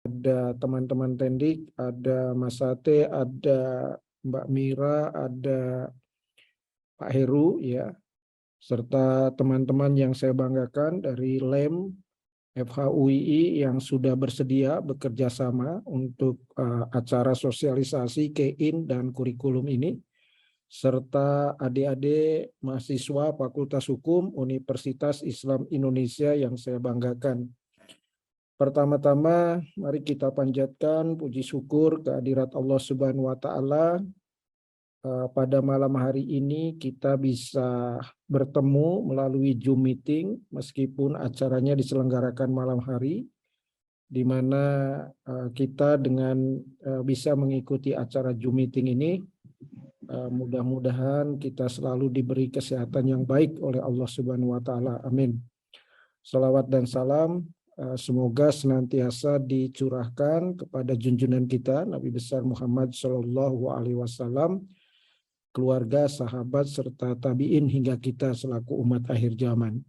ada teman-teman Tendik, ada Mas Sate, ada Mbak Mira, ada Pak Heru, ya, serta teman-teman yang saya banggakan dari LEM FHUII yang sudah bersedia bekerja sama untuk acara sosialisasi KEIN dan kurikulum ini, serta adik-adik mahasiswa Fakultas Hukum Universitas Islam Indonesia yang saya banggakan. Pertama-tama, mari kita panjatkan puji syukur kehadirat Allah Subhanahu wa Ta'ala. Pada malam hari ini kita bisa bertemu melalui Zoom meeting meskipun acaranya diselenggarakan malam hari, di mana kita dengan bisa mengikuti acara Zoom meeting ini, mudah-mudahan kita selalu diberi kesehatan yang baik oleh Allah Subhanahu wa Ta'ala. Amin. Salawat dan salam semoga senantiasa dicurahkan kepada junjungan kita Nabi besar Muhammad Shallallahu Alaihi Wasallam, keluarga, sahabat, serta tabiin hingga kita selaku umat akhir zaman.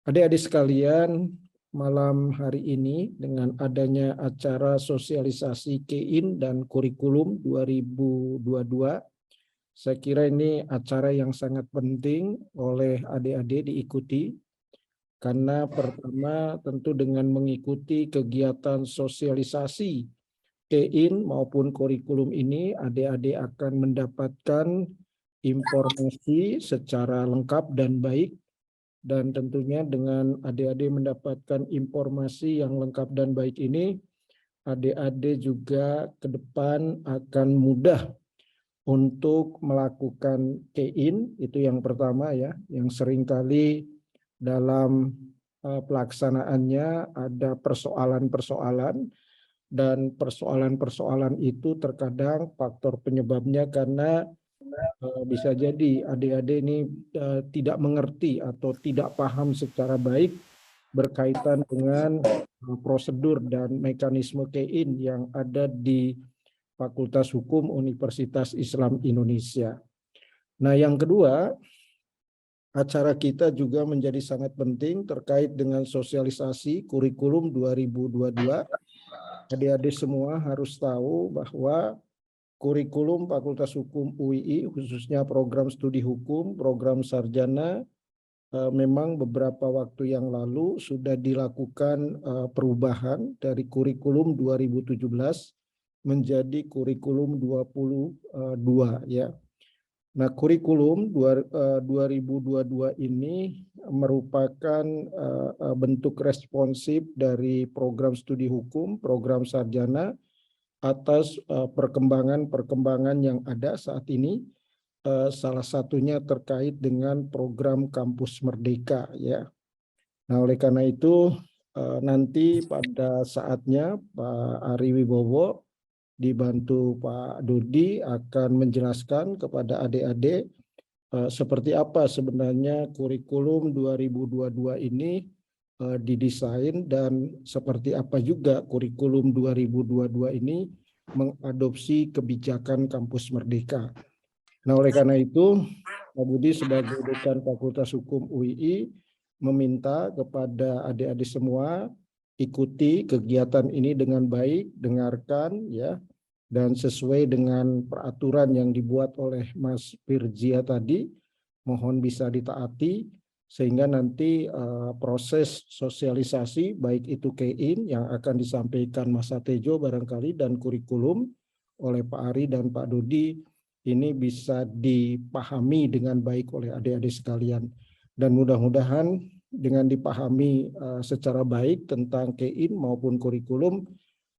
Adik-adik sekalian, malam hari ini dengan adanya acara sosialisasi KEIN dan kurikulum 2022, saya kira ini acara yang sangat penting oleh adik-adik diikuti. Karena pertama tentu dengan mengikuti kegiatan sosialisasi KEIN maupun kurikulum ini, adik-adik akan mendapatkan informasi secara lengkap dan baik, dan tentunya dengan adik-adik mendapatkan informasi yang lengkap dan baik ini, adik-adik juga ke depan akan mudah untuk melakukan KEIN, itu yang pertama ya, yang seringkali dalam pelaksanaannya ada persoalan-persoalan, dan persoalan-persoalan itu terkadang faktor penyebabnya karena bisa jadi adik-adik ini tidak mengerti atau tidak paham secara baik berkaitan dengan prosedur dan mekanisme KEIN yang ada di Fakultas Hukum Universitas Islam Indonesia. Nah, yang kedua, acara kita juga menjadi sangat penting terkait dengan sosialisasi kurikulum 2022. Adik-adik semua harus tahu bahwa kurikulum Fakultas Hukum UII, khususnya program studi hukum, program sarjana, memang beberapa waktu yang lalu sudah dilakukan perubahan dari kurikulum 2017 menjadi kurikulum 22 ya. Nah, kurikulum 2022 ini merupakan bentuk responsif dari program studi hukum, program sarjana atas perkembangan-perkembangan yang ada saat ini, salah satunya terkait dengan program Kampus Merdeka ya. Nah, oleh karena itu nanti pada saatnya Pak Ari Wibowo dibantu Pak Dodi akan menjelaskan kepada adik-adik seperti apa sebenarnya kurikulum 2022 ini didesain, dan seperti apa juga kurikulum 2022 ini mengadopsi kebijakan Kampus Merdeka. Nah, oleh karena itu, Pak Budi sebagai Dekan Fakultas Hukum UII meminta kepada adik-adik semua ikuti kegiatan ini dengan baik, dengarkan ya, dan sesuai dengan peraturan yang dibuat oleh Mas Firjia tadi, mohon bisa ditaati sehingga nanti proses sosialisasi baik itu KEIN yang akan disampaikan Mas Satejo barangkali dan kurikulum oleh Pak Ari dan Pak Dodi ini bisa dipahami dengan baik oleh adik-adik sekalian, dan mudah-mudahan dengan dipahami secara baik tentang KEIN maupun kurikulum,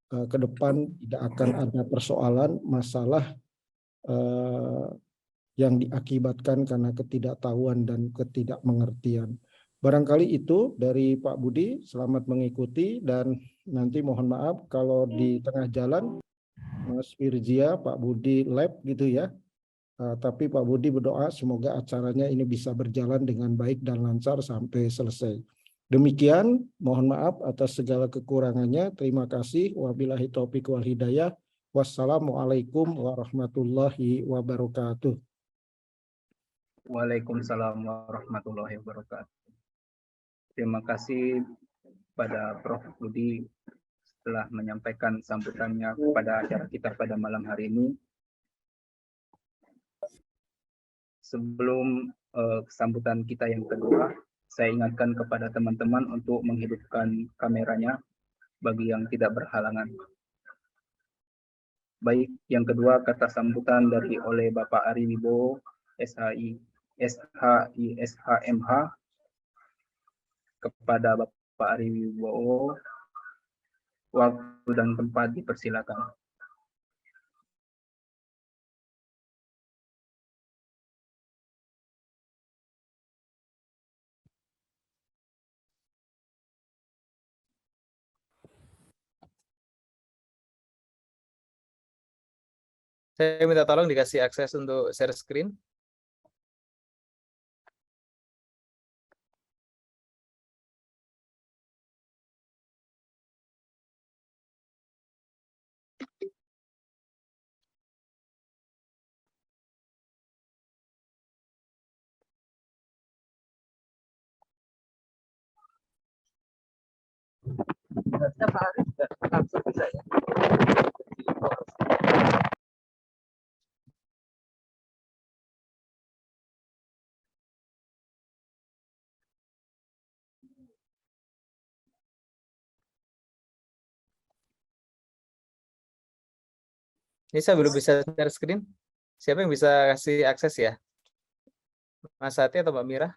ke depan tidak akan ada persoalan masalah yang diakibatkan karena ketidaktahuan dan ketidakmengertian. Barangkali itu dari Pak Budi, selamat mengikuti, dan nanti mohon maaf kalau di tengah jalan Mas Firjia, Pak Budi lab gitu ya. Tapi Pak Budi berdoa semoga acaranya ini bisa berjalan dengan baik dan lancar sampai selesai. Demikian, mohon maaf atas segala kekurangannya. Terima kasih. Wabillahi taufiq wal hidayah. Wassalamualaikum warahmatullahi wabarakatuh. Waalaikumsalam warahmatullahi wabarakatuh. Terima kasih pada Prof. Budi telah menyampaikan sambutannya kepada acara kita pada malam hari ini. Sebelum sambutan kita yang kedua, saya ingatkan kepada teman-teman untuk menghidupkan kameranya bagi yang tidak berhalangan. Baik, yang kedua kata sambutan oleh Bapak Ari Wibowo, SHMH, kepada Bapak Ari Wibowo. Waktu dan tempat dipersilakan. Saya minta tolong dikasih akses untuk share screen. Pak Ari juga langsung bisa ya. Ini saya belum bisa share screen. Siapa yang bisa kasih akses ya? Mas Sati atau Mbak Mira?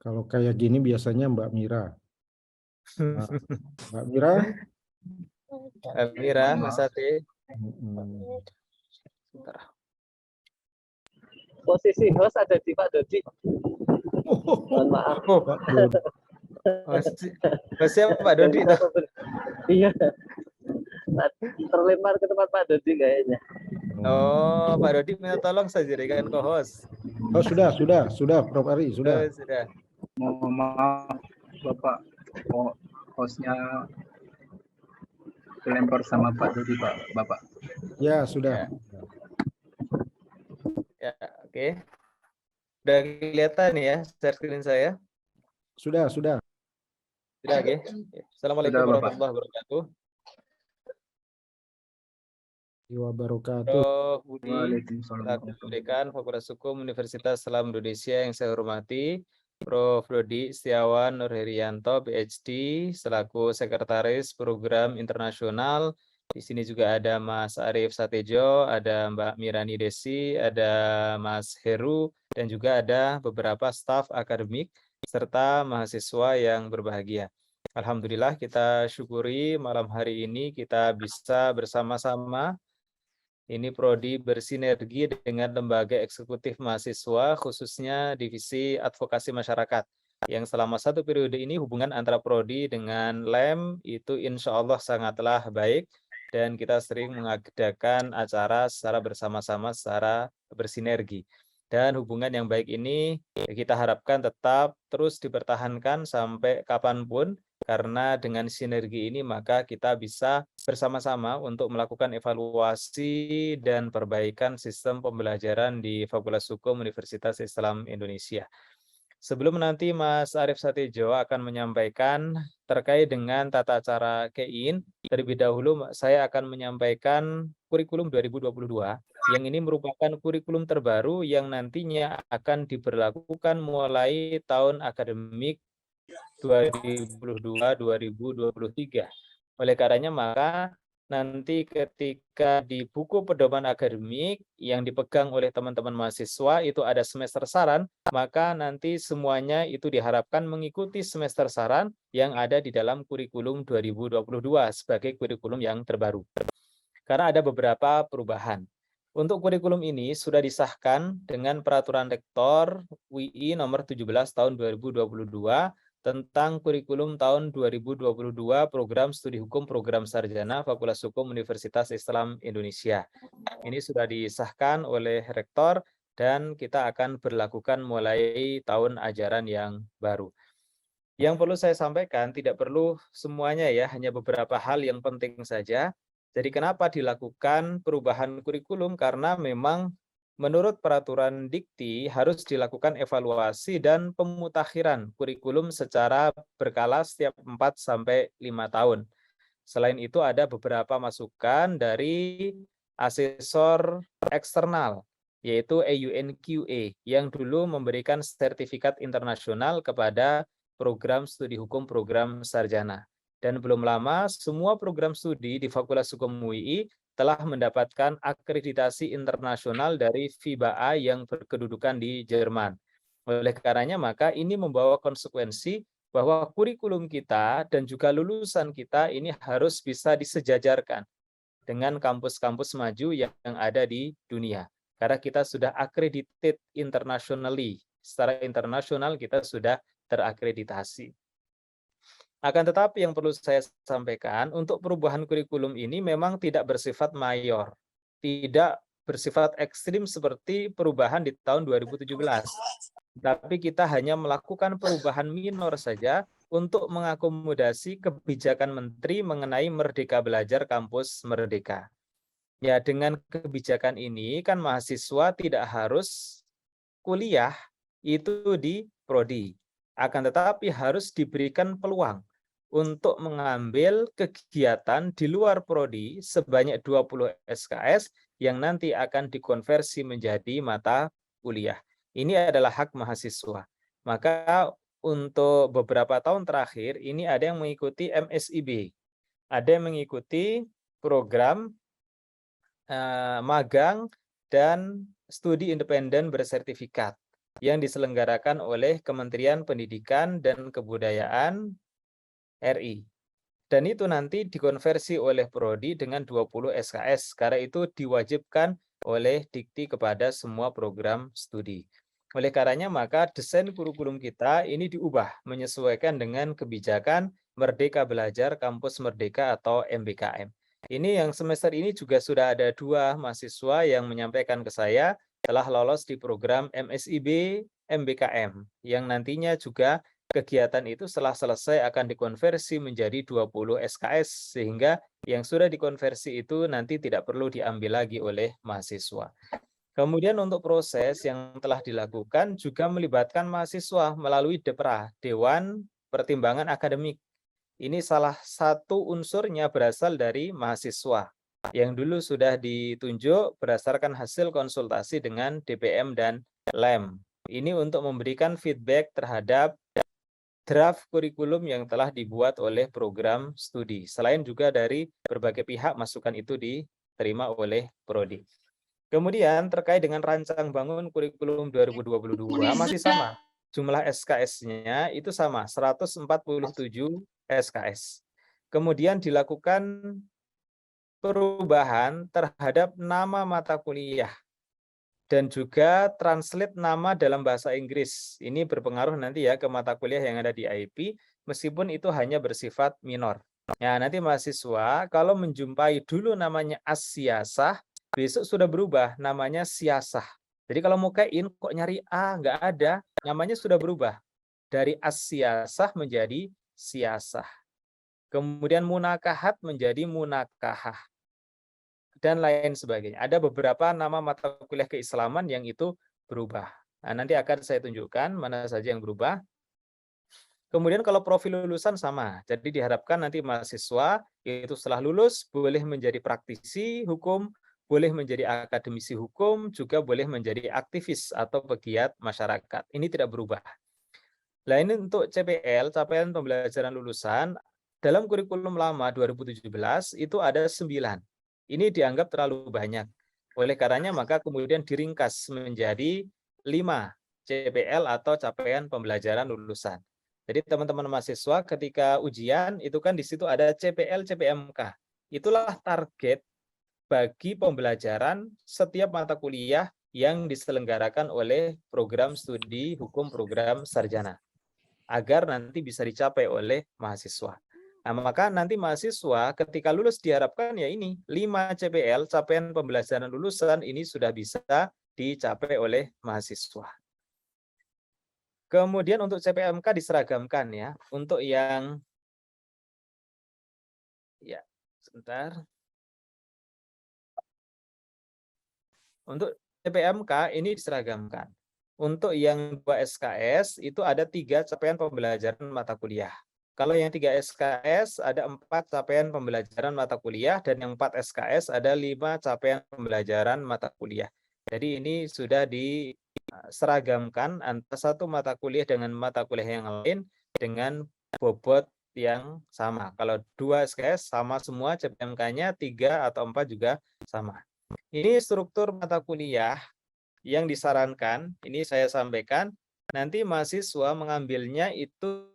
Kalau kayak gini biasanya Mbak Mira. Nah, Mbak Mira. Mbak Mira, Mas Sati. Sebentar. Posisi host ada di Pak Dodi. Mohon maaf. Oh, Pak Dodi. siapa Pak Dodi? Iya. Terlempar ke tempat Pak Dodi kayaknya. Oh, Pak Dodi minta tolong saya jadikan co-host. Oh, sudah, Prof. Ari, sudah. Oh, sudah. Mohon maaf, Bapak, hostnya dilempar sama Pak Dodi, Bapak. Ya, sudah. Ya, oke. Udah kelihatan ya share screen saya? Sudah. Sudah, oke. Assalamualaikum warahmatullahi wabarakatuh. Wabarakatuh. Prof. Budi, selaku Dekan Fakultas Hukum Universitas Islam Indonesia yang saya hormati, Prof. Dodi Setiawan Nurherianto, PhD, selaku Sekretaris Program Internasional. Di sini juga ada Mas Arief Satejo, ada Mbak Mirani Desi, ada Mas Heru, dan juga ada beberapa staf akademik serta mahasiswa yang berbahagia. Alhamdulillah kita syukuri malam hari ini kita bisa bersama-sama ini Prodi bersinergi dengan lembaga eksekutif mahasiswa, khususnya Divisi Advokasi Masyarakat, yang selama satu periode ini hubungan antara Prodi dengan LEM itu insya Allah sangatlah baik, dan kita sering mengadakan acara secara bersama-sama, secara bersinergi. Dan hubungan yang baik ini kita harapkan tetap terus dipertahankan sampai kapanpun, karena dengan sinergi ini maka kita bisa bersama-sama untuk melakukan evaluasi dan perbaikan sistem pembelajaran di Fakultas Hukum Universitas Islam Indonesia. Sebelum nanti Mas Arief Satejo akan menyampaikan terkait dengan tata cara KEIN, terlebih dahulu saya akan menyampaikan kurikulum 2022, yang ini merupakan kurikulum terbaru yang nantinya akan diberlakukan mulai tahun akademik 2022-2023. Oleh karenanya maka nanti ketika di buku pedoman akademik yang dipegang oleh teman-teman mahasiswa itu ada semester saran, maka nanti semuanya itu diharapkan mengikuti semester saran yang ada di dalam kurikulum 2022 sebagai kurikulum yang terbaru. Karena ada beberapa perubahan. Untuk kurikulum ini sudah disahkan dengan Peraturan Rektor UI nomor 17 tahun 2022 tentang kurikulum tahun 2022 Program Studi Hukum Program Sarjana Fakultas Hukum Universitas Islam Indonesia. Ini sudah disahkan oleh Rektor dan kita akan berlakukan mulai tahun ajaran yang baru. Yang perlu saya sampaikan, tidak perlu semuanya ya, hanya beberapa hal yang penting saja. Jadi kenapa dilakukan perubahan kurikulum? Karena memang menurut peraturan Dikti harus dilakukan evaluasi dan pemutakhiran kurikulum secara berkala setiap 4-5 tahun. Selain itu ada beberapa masukan dari asesor eksternal, yaitu EUNQA, yang dulu memberikan sertifikat internasional kepada program studi hukum program sarjana. Dan belum lama, semua program studi di Fakultas Hukum UI telah mendapatkan akreditasi internasional dari FIBA-A yang berkedudukan di Jerman. Oleh karenanya, maka ini membawa konsekuensi bahwa kurikulum kita dan juga lulusan kita ini harus bisa disejajarkan dengan kampus-kampus maju yang ada di dunia. Karena kita sudah accredited internationally. Secara internasional kita sudah terakreditasi. Akan tetapi yang perlu saya sampaikan, untuk perubahan kurikulum ini memang tidak bersifat mayor, tidak bersifat ekstrim seperti perubahan di tahun 2017. Tapi kita hanya melakukan perubahan minor saja untuk mengakomodasi kebijakan Menteri mengenai Merdeka Belajar Kampus Merdeka. Ya, dengan kebijakan ini kan mahasiswa tidak harus kuliah itu di prodi. Akan tetapi harus diberikan peluang untuk mengambil kegiatan di luar prodi sebanyak 20 SKS yang nanti akan dikonversi menjadi mata kuliah. Ini adalah hak mahasiswa. Maka untuk beberapa tahun terakhir ini ada yang mengikuti MSIB, ada yang mengikuti program magang dan studi independen bersertifikat yang diselenggarakan oleh Kementerian Pendidikan dan Kebudayaan RI. Dan itu nanti dikonversi oleh prodi dengan 20 SKS, karena itu diwajibkan oleh Dikti kepada semua program studi. Oleh karenanya maka desain kurikulum kita ini diubah menyesuaikan dengan kebijakan Merdeka Belajar Kampus Merdeka atau MBKM. Ini yang semester ini juga sudah ada 2 mahasiswa yang menyampaikan ke saya telah lolos di program MSIB MBKM yang nantinya juga kegiatan itu setelah selesai akan dikonversi menjadi 20 SKS sehingga yang sudah dikonversi itu nanti tidak perlu diambil lagi oleh mahasiswa. Kemudian untuk proses yang telah dilakukan juga melibatkan mahasiswa melalui DEPRA, Dewan Pertimbangan Akademik. Ini salah satu unsurnya berasal dari mahasiswa yang dulu sudah ditunjuk berdasarkan hasil konsultasi dengan DPM dan LEM. Ini untuk memberikan feedback terhadap draft kurikulum yang telah dibuat oleh program studi. Selain juga dari berbagai pihak masukan itu diterima oleh prodi. Kemudian terkait dengan rancang bangun kurikulum 2022 masih sama. Jumlah SKS-nya itu sama, 147 SKS. Kemudian dilakukan perubahan terhadap nama mata kuliah dan juga translate nama dalam bahasa Inggris. Ini berpengaruh nanti ya ke mata kuliah yang ada di IP, meskipun itu hanya bersifat minor. Ya, nanti mahasiswa kalau menjumpai dulu namanya as-siasah, besok sudah berubah namanya siasah. Jadi kalau mau kain kok nyari A, nggak ada, namanya sudah berubah. Dari as-siasah menjadi siasah. Kemudian munakahat menjadi munakahah. Dan lain sebagainya. Ada beberapa nama mata kuliah keislaman yang itu berubah. Nah, nanti akan saya tunjukkan mana saja yang berubah. Kemudian kalau profil lulusan sama. Jadi diharapkan nanti mahasiswa itu setelah lulus boleh menjadi praktisi hukum, boleh menjadi akademisi hukum, juga boleh menjadi aktivis atau pegiat masyarakat. Ini tidak berubah. Nah, ini untuk CPL, capaian pembelajaran lulusan, dalam kurikulum lama 2017 itu ada 9. Ini dianggap terlalu banyak. Oleh karenanya maka kemudian diringkas menjadi 5 CPL atau capaian pembelajaran lulusan. Jadi teman-teman mahasiswa ketika ujian itu kan di situ ada CPL, CPMK. Itulah target bagi pembelajaran setiap mata kuliah yang diselenggarakan oleh program studi hukum program sarjana, agar nanti bisa dicapai oleh mahasiswa. Nah, maka nanti mahasiswa ketika lulus diharapkan ya ini 5 CPL, capaian pembelajaran lulusan ini sudah bisa dicapai oleh mahasiswa. Kemudian untuk CPMK diseragamkan ya. Untuk yang sebentar. Untuk PMK ini diseragamkan. Untuk yang 2 SKS itu ada 3 capaian pembelajaran mata kuliah. Kalau yang 3 SKS ada 4 capaian pembelajaran mata kuliah, dan yang 4 SKS ada 5 capaian pembelajaran mata kuliah. Jadi ini sudah diseragamkan antara satu mata kuliah dengan mata kuliah yang lain dengan bobot yang sama. Kalau 2 SKS sama semua CPMK-nya, 3 atau 4 juga sama. Ini struktur mata kuliah yang disarankan, ini saya sampaikan, nanti mahasiswa mengambilnya itu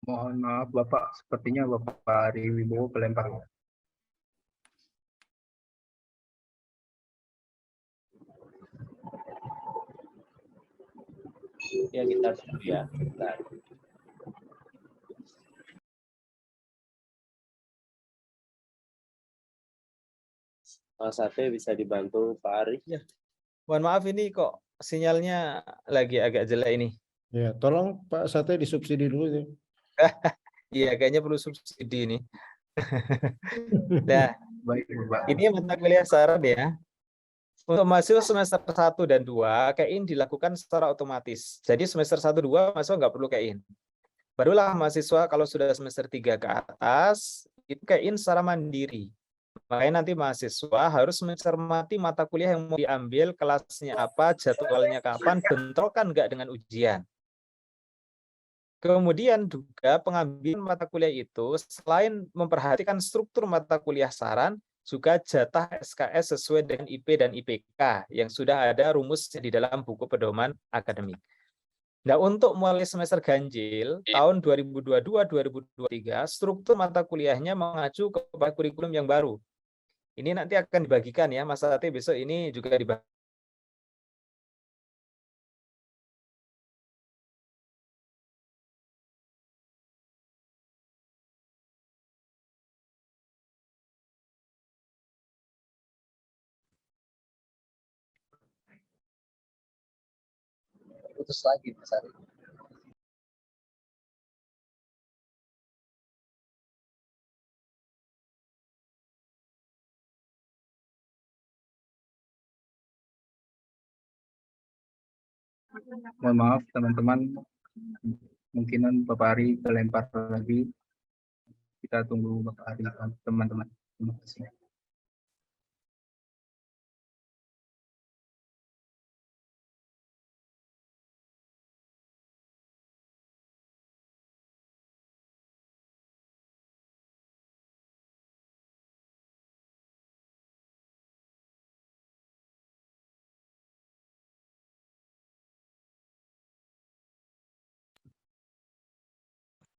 Mohon maaf Bapak, sepertinya Bapak Ari Wibowo kelempar. Ya kita tunggu ya. Bentar. Mas Sate bisa dibantu Pak Ari? ya. Mohon maaf ini kok sinyalnya lagi agak jelek ini. Ya, tolong Pak Sate disubsidi dulu ya. Iya, kayaknya perlu subsidi ini. Nah, Baik Bapak. ini mata kuliah saran ya. Untuk mahasiswa semester 1 dan 2, KIN dilakukan secara otomatis. Jadi semester 1 2 mahasiswa nggak perlu KIN. Barulah mahasiswa kalau sudah semester 3 ke atas, itu KIN secara mandiri. Makanya nanti mahasiswa harus mencermati mata kuliah yang mau diambil, kelasnya apa, jadwalnya kapan, bentrokan nggak dengan ujian. Kemudian juga pengambilan mata kuliah itu selain memperhatikan struktur mata kuliah saran, juga jatah SKS sesuai dengan IP dan IPK yang sudah ada rumusnya di dalam buku pedoman akademik. Nah, untuk mulai semester ganjil tahun 2022-2023, struktur mata kuliahnya mengacu kepada kurikulum yang baru. Ini nanti akan dibagikan ya, Mas Ate, besok ini juga dibagi. Putus lagi Mas Ari. Mohon maaf teman-teman, mungkinan Bapak Ari kelempar lagi. Kita tunggu Bapak Ari, teman-teman. Terima kasih.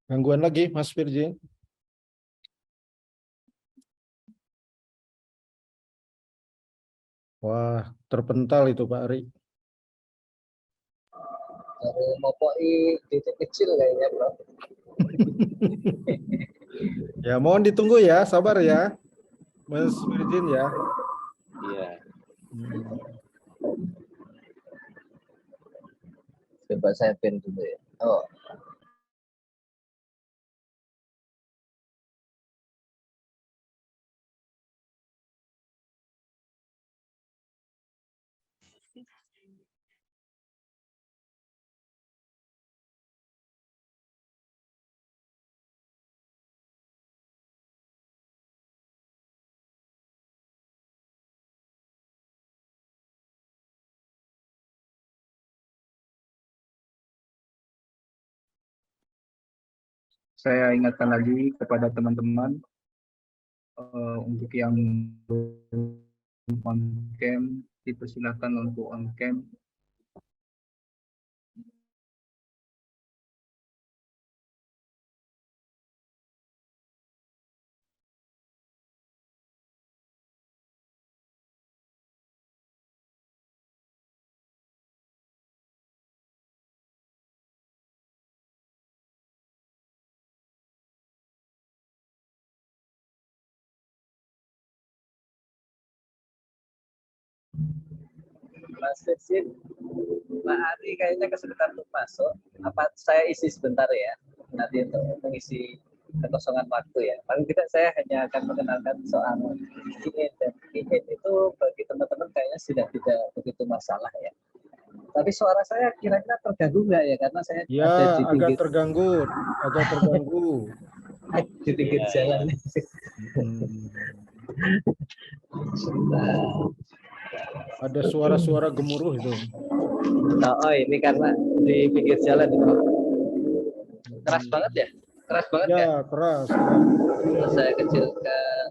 Gangguan lagi, Mas Firji. Wah, terpental itu Pak Ari. Baru mopoi titik kecil kayaknya bro. Ya, mohon ditunggu ya, sabar ya, Mas Firjin ya. Iya. Coba saya pin dulu ya. Oh, Saya ingatkan lagi kepada teman-teman, untuk yang on cam dipersilakan untuk on cam. Mas Rizin, Pak Ari kayaknya kesulitan untuk masuk. Apa saya isi sebentar ya? Nanti untuk mengisi kekosongan waktu ya. Paling tidak saya hanya akan mengenalkan soal KIN, dan KIN itu bagi teman-teman kayaknya sudah tidak begitu masalah ya. Tapi suara saya kira-kira terganggu nggak ya? Karena saya ada Ya, di agak pinggir, terganggu, agak terganggu. di pinggir jalan. Hmm. Ada suara-suara gemuruh itu. Oh, ini karena di pinggir jalan. Keras banget ya? Keras banget Ya, ya? keras. Saya kecilkan.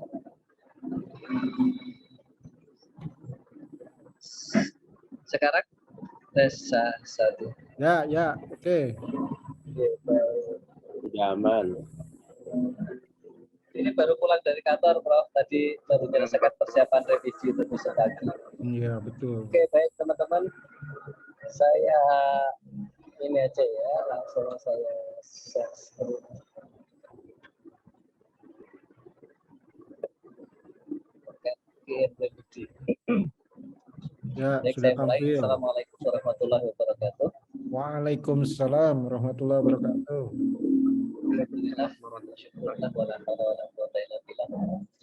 Sekarang tes satu. Ya, oke. Aman. Ini baru pulang dari kantor, Prof. Tadi baru menyelesaikan persiapan revisi untuk besok pagi. Iya, betul. Oke, baik teman-teman. Saya ini aja ya, langsung saya share screen. Oke, revisi. Ya, Baik, sudah saya mulai. tampil. Assalamualaikum warahmatullahi wabarakatuh. Waalaikumsalam warahmatullahi wabarakatuh. Alhamdulillah, wala haula wala quwwata illa billah.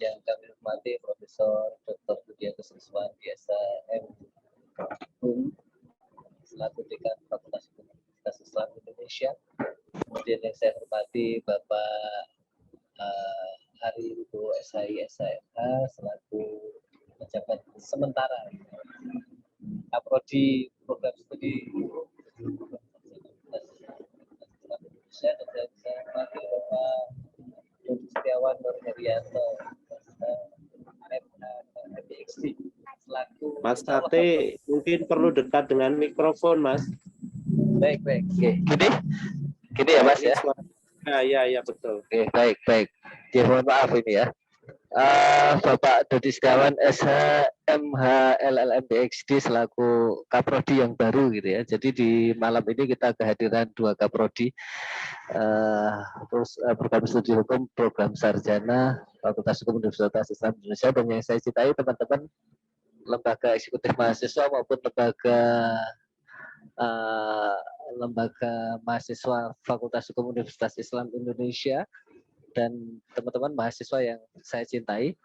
Yang kami hormati Profesor Dr. Budi Agus Rizwan, biasa M.Hum, selaku Dekan Fakultas Universitas Islam Indonesia. Kemudian yang saya hormati Bapak Ari Wibowo SHI SHMH, selaku pejabat sementara Kaprodi Program Studi Indonesia, dan saya hormati Bapak Dodi Setiawan Nur Herianto, MPXD, selaku Mas Tate mungkin perlu dekat dengan mikrofon, Mas. baik. Oke. Gini ya Mas ya. Ya, betul. Oke, baik. Ya, mohon maaf ini ya. Bapak Dodi Setiawan SHMH LLM PhD selaku Kaprodi yang baru gitu ya. Jadi di malam ini kita kehadiran dua Kaprodi, terus program studi hukum, program sarjana Fakultas Hukum Universitas Islam Indonesia, dan yang saya cintai teman-teman lembaga eksekutif mahasiswa maupun lembaga mahasiswa Fakultas Hukum Universitas Islam Indonesia, dan teman-teman mahasiswa yang saya cintai.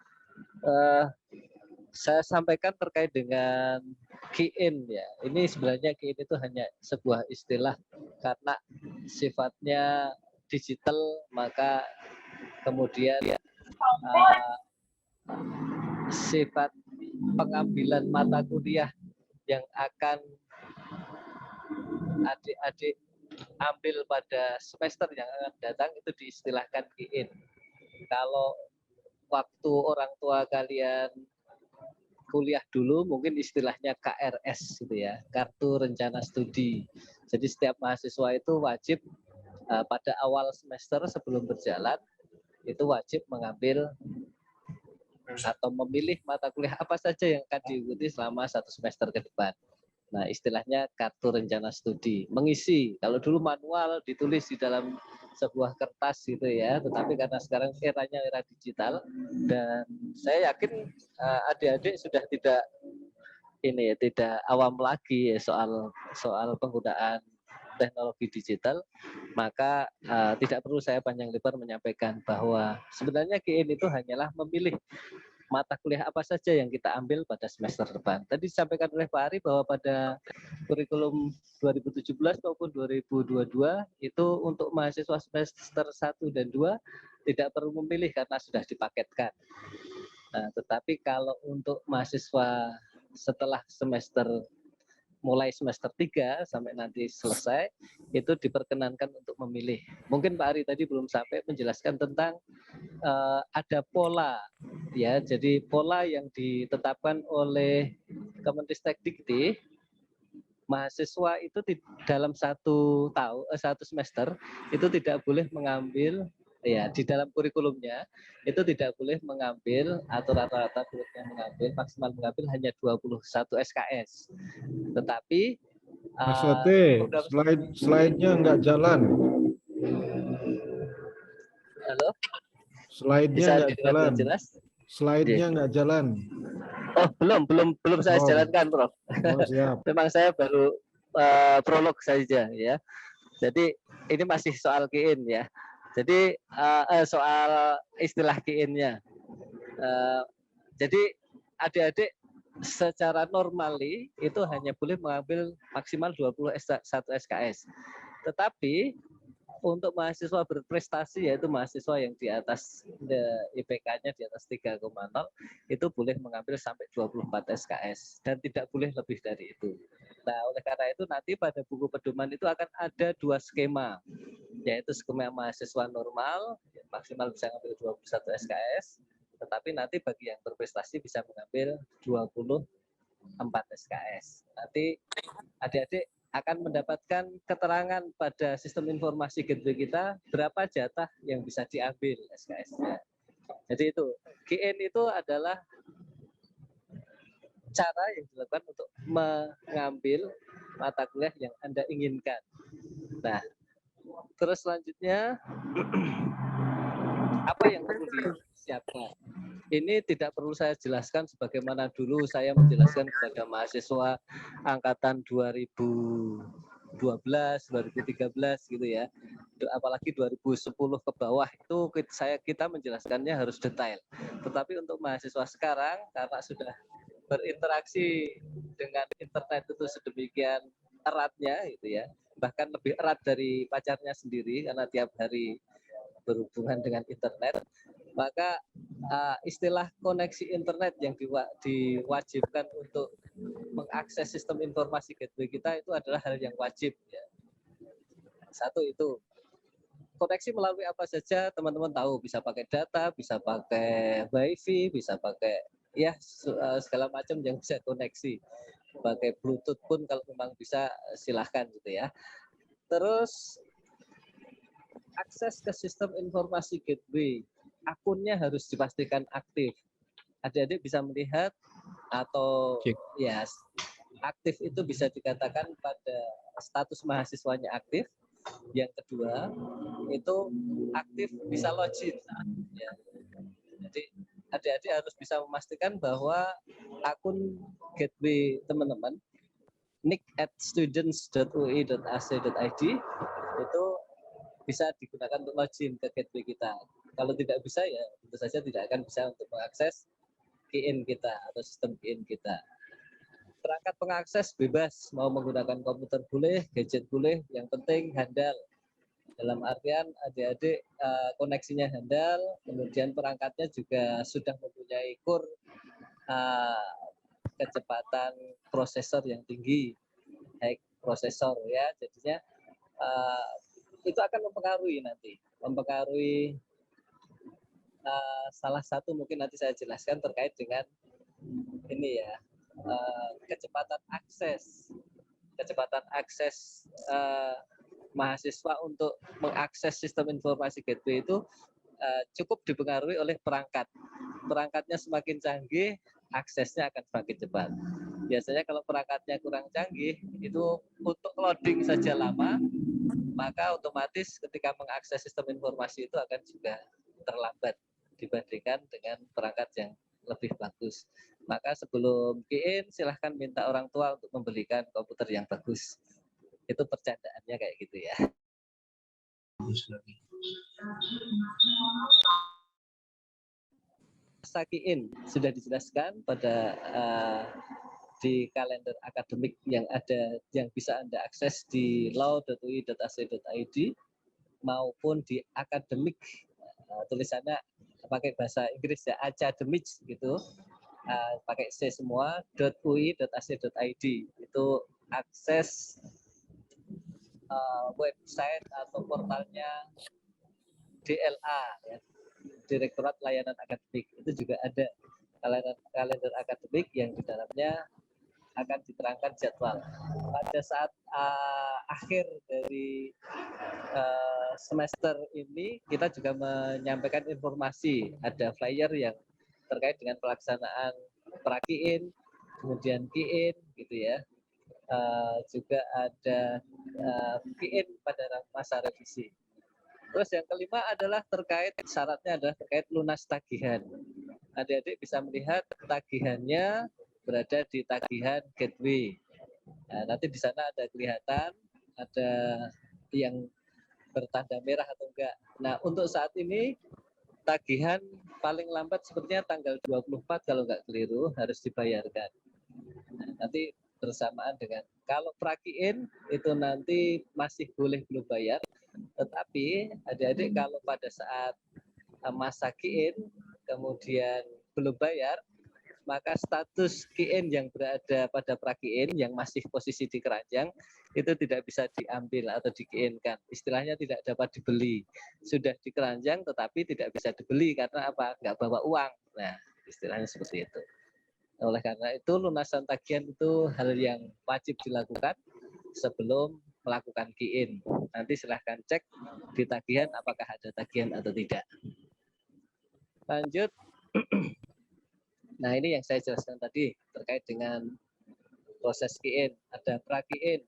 Saya sampaikan terkait dengan KIN ya. Ini sebenarnya KIN itu hanya sebuah istilah karena sifatnya digital, maka kemudian sifat pengambilan mata kuliah yang akan adik-adik ambil pada semester yang akan datang itu diistilahkan KIN. Kalau waktu orang tua kalian kuliah dulu mungkin istilahnya KRS gitu ya, kartu rencana studi. Jadi setiap mahasiswa itu wajib pada awal semester sebelum berjalan itu wajib mengambil atau memilih mata kuliah apa saja yang akan diikuti selama satu semester ke depan. Nah, istilahnya kartu rencana studi. Mengisi, kalau dulu manual ditulis di dalam sebuah kertas gitu ya, tetapi karena sekarang eranya era digital, dan saya yakin adik-adik sudah tidak awam lagi ya soal penggunaan teknologi digital, maka tidak perlu saya panjang lebar menyampaikan bahwa sebenarnya KIN itu hanyalah memilih mata kuliah apa saja yang kita ambil pada semester depan. Tadi disampaikan oleh Pak Ari bahwa pada kurikulum 2017 maupun 2022 itu untuk mahasiswa semester 1 dan 2 tidak perlu memilih karena sudah dipaketkan. Nah, tetapi kalau untuk mahasiswa setelah mulai semester 3 sampai nanti selesai itu diperkenankan untuk memilih. Mungkin Pak Ari tadi belum sampai menjelaskan tentang ada pola ya. Jadi pola yang ditetapkan oleh Kemenristek-Dikti, mahasiswa itu dalam satu semester itu tidak boleh mengambil ya, di dalam kurikulumnya itu tidak boleh mengambil atau rata-rata bolehnya maksimal mengambil hanya 21 SKS. Tetapi Mas Tate, slide-nya nggak jalan. Halo? Slide-nya nggak jalan. Jelas? Slide-nya nggak jalan. Oh, belum saya Oh. jalankan, Prof. Oh, siap. Memang saya baru prolog saja ya. Jadi ini masih soal kiin ya. Jadi soal istilah kiinnya. Jadi adik-adik secara normali itu hanya boleh mengambil maksimal 21 SKS. Tetapi untuk mahasiswa berprestasi, yaitu mahasiswa yang di atas IPK-nya di atas 3,0, itu boleh mengambil sampai 24 SKS dan tidak boleh lebih dari itu. Nah, oleh karena itu nanti pada buku pedoman itu akan ada 2 skema, yaitu skema mahasiswa normal maksimal bisa mengambil 21 SKS, tetapi nanti bagi yang berprestasi bisa mengambil 24 SKS. Nanti adik-adik akan mendapatkan keterangan pada sistem informasi gateway kita berapa jatah yang bisa diambil SKS-nya. Jadi itu, GN itu adalah cara yang dilakukan untuk mengambil mata kuliah yang Anda inginkan. Nah, terus selanjutnya apa yang perlu disiapkan? Ini tidak perlu saya jelaskan sebagaimana dulu saya menjelaskan kepada mahasiswa angkatan 2012, 2013 gitu ya. Apalagi 2010 ke bawah itu kita menjelaskannya harus detail. Tetapi untuk mahasiswa sekarang karena sudah berinteraksi dengan internet itu sedemikian eratnya gitu ya. Bahkan lebih erat dari pacarnya sendiri karena tiap hari berhubungan dengan internet, maka istilah koneksi internet yang diwajibkan untuk mengakses sistem informasi gateway kita itu adalah hal yang wajib ya. Satu itu. Koneksi melalui apa saja teman-teman tahu, bisa pakai data, bisa pakai wifi, bisa pakai ya segala macam yang bisa koneksi. Pakai Bluetooth pun kalau memang bisa silahkan gitu ya. Terus akses ke sistem informasi gateway, akunnya harus dipastikan aktif. Adik-adik bisa melihat atau ya aktif itu bisa dikatakan pada status mahasiswanya aktif. Yang kedua itu aktif bisa login. Ya. Jadi adik-adik harus bisa memastikan bahwa akun gateway teman-teman nick@students.ui.ac.id itu bisa digunakan untuk login ke gateway kita. Kalau tidak bisa ya tentu saja tidak akan bisa untuk mengakses KIN kita atau sistem KIN kita. Perangkat pengakses bebas, mau menggunakan komputer boleh, gadget boleh, yang penting handal. Dalam artian adik-adik koneksinya handal, kemudian perangkatnya juga sudah mempunyai core kecepatan prosesor yang tinggi, high prosesor ya, jadinya itu akan mempengaruhi salah satu mungkin nanti saya jelaskan terkait dengan ini ya kecepatan akses mahasiswa untuk mengakses sistem informasi gateway itu cukup dipengaruhi oleh perangkatnya semakin canggih, aksesnya akan semakin cepat. Biasanya kalau perangkatnya kurang canggih itu untuk loading saja lama, maka otomatis ketika mengakses sistem informasi itu akan juga terlambat dibandingkan dengan perangkat yang lebih bagus. Maka sebelum KIN silahkan minta orang tua untuk membelikan komputer yang bagus. Itu percandaannya kayak gitu ya. KIN sudah dijelaskan pada di kalender akademik yang ada yang bisa Anda akses di law.ui.ac.id maupun di akademik tulisannya pakai bahasa Inggris ya, academic gitu, pakai C semua, .ui.ac.id itu akses website atau portalnya DLA ya, Direktorat Layanan Akademik. Itu juga ada kalender akademik yang di dalamnya akan diterangkan jadwal. Pada saat akhir dari semester ini kita juga menyampaikan informasi, ada flyer yang terkait dengan pelaksanaan pra-KIN, kemudian KIN gitu ya. Juga ada KIN pada masa revisi. Terus yang kelima adalah terkait syaratnya adalah terkait lunas tagihan. adik-adik bisa melihat tagihannya berada di tagihan gateway. Nah, nanti di sana ada kelihatan ada yang bertanda merah atau enggak. Nah, untuk saat ini tagihan paling lambat sepertinya tanggal 24 kalau enggak keliru harus dibayarkan. Nah, nanti bersamaan dengan kalau prakiin itu nanti masih boleh belum bayar, tetapi adik-adik kalau pada saat masa kiin kemudian belum bayar, maka status kiin yang berada pada prakiin yang masih posisi di keranjang itu tidak bisa diambil atau dikiinkan. Istilahnya tidak dapat dibeli. Sudah di keranjang tetapi tidak bisa dibeli karena apa? Nggak bawa uang. Nah, istilahnya seperti itu. Oleh karena itu lunasan tagihan itu hal yang wajib dilakukan sebelum melakukan kiin. Nanti silahkan cek di tagihan apakah ada tagihan atau tidak. Lanjut. Nah, ini yang saya jelaskan tadi terkait dengan proses kiin. Ada prakiin.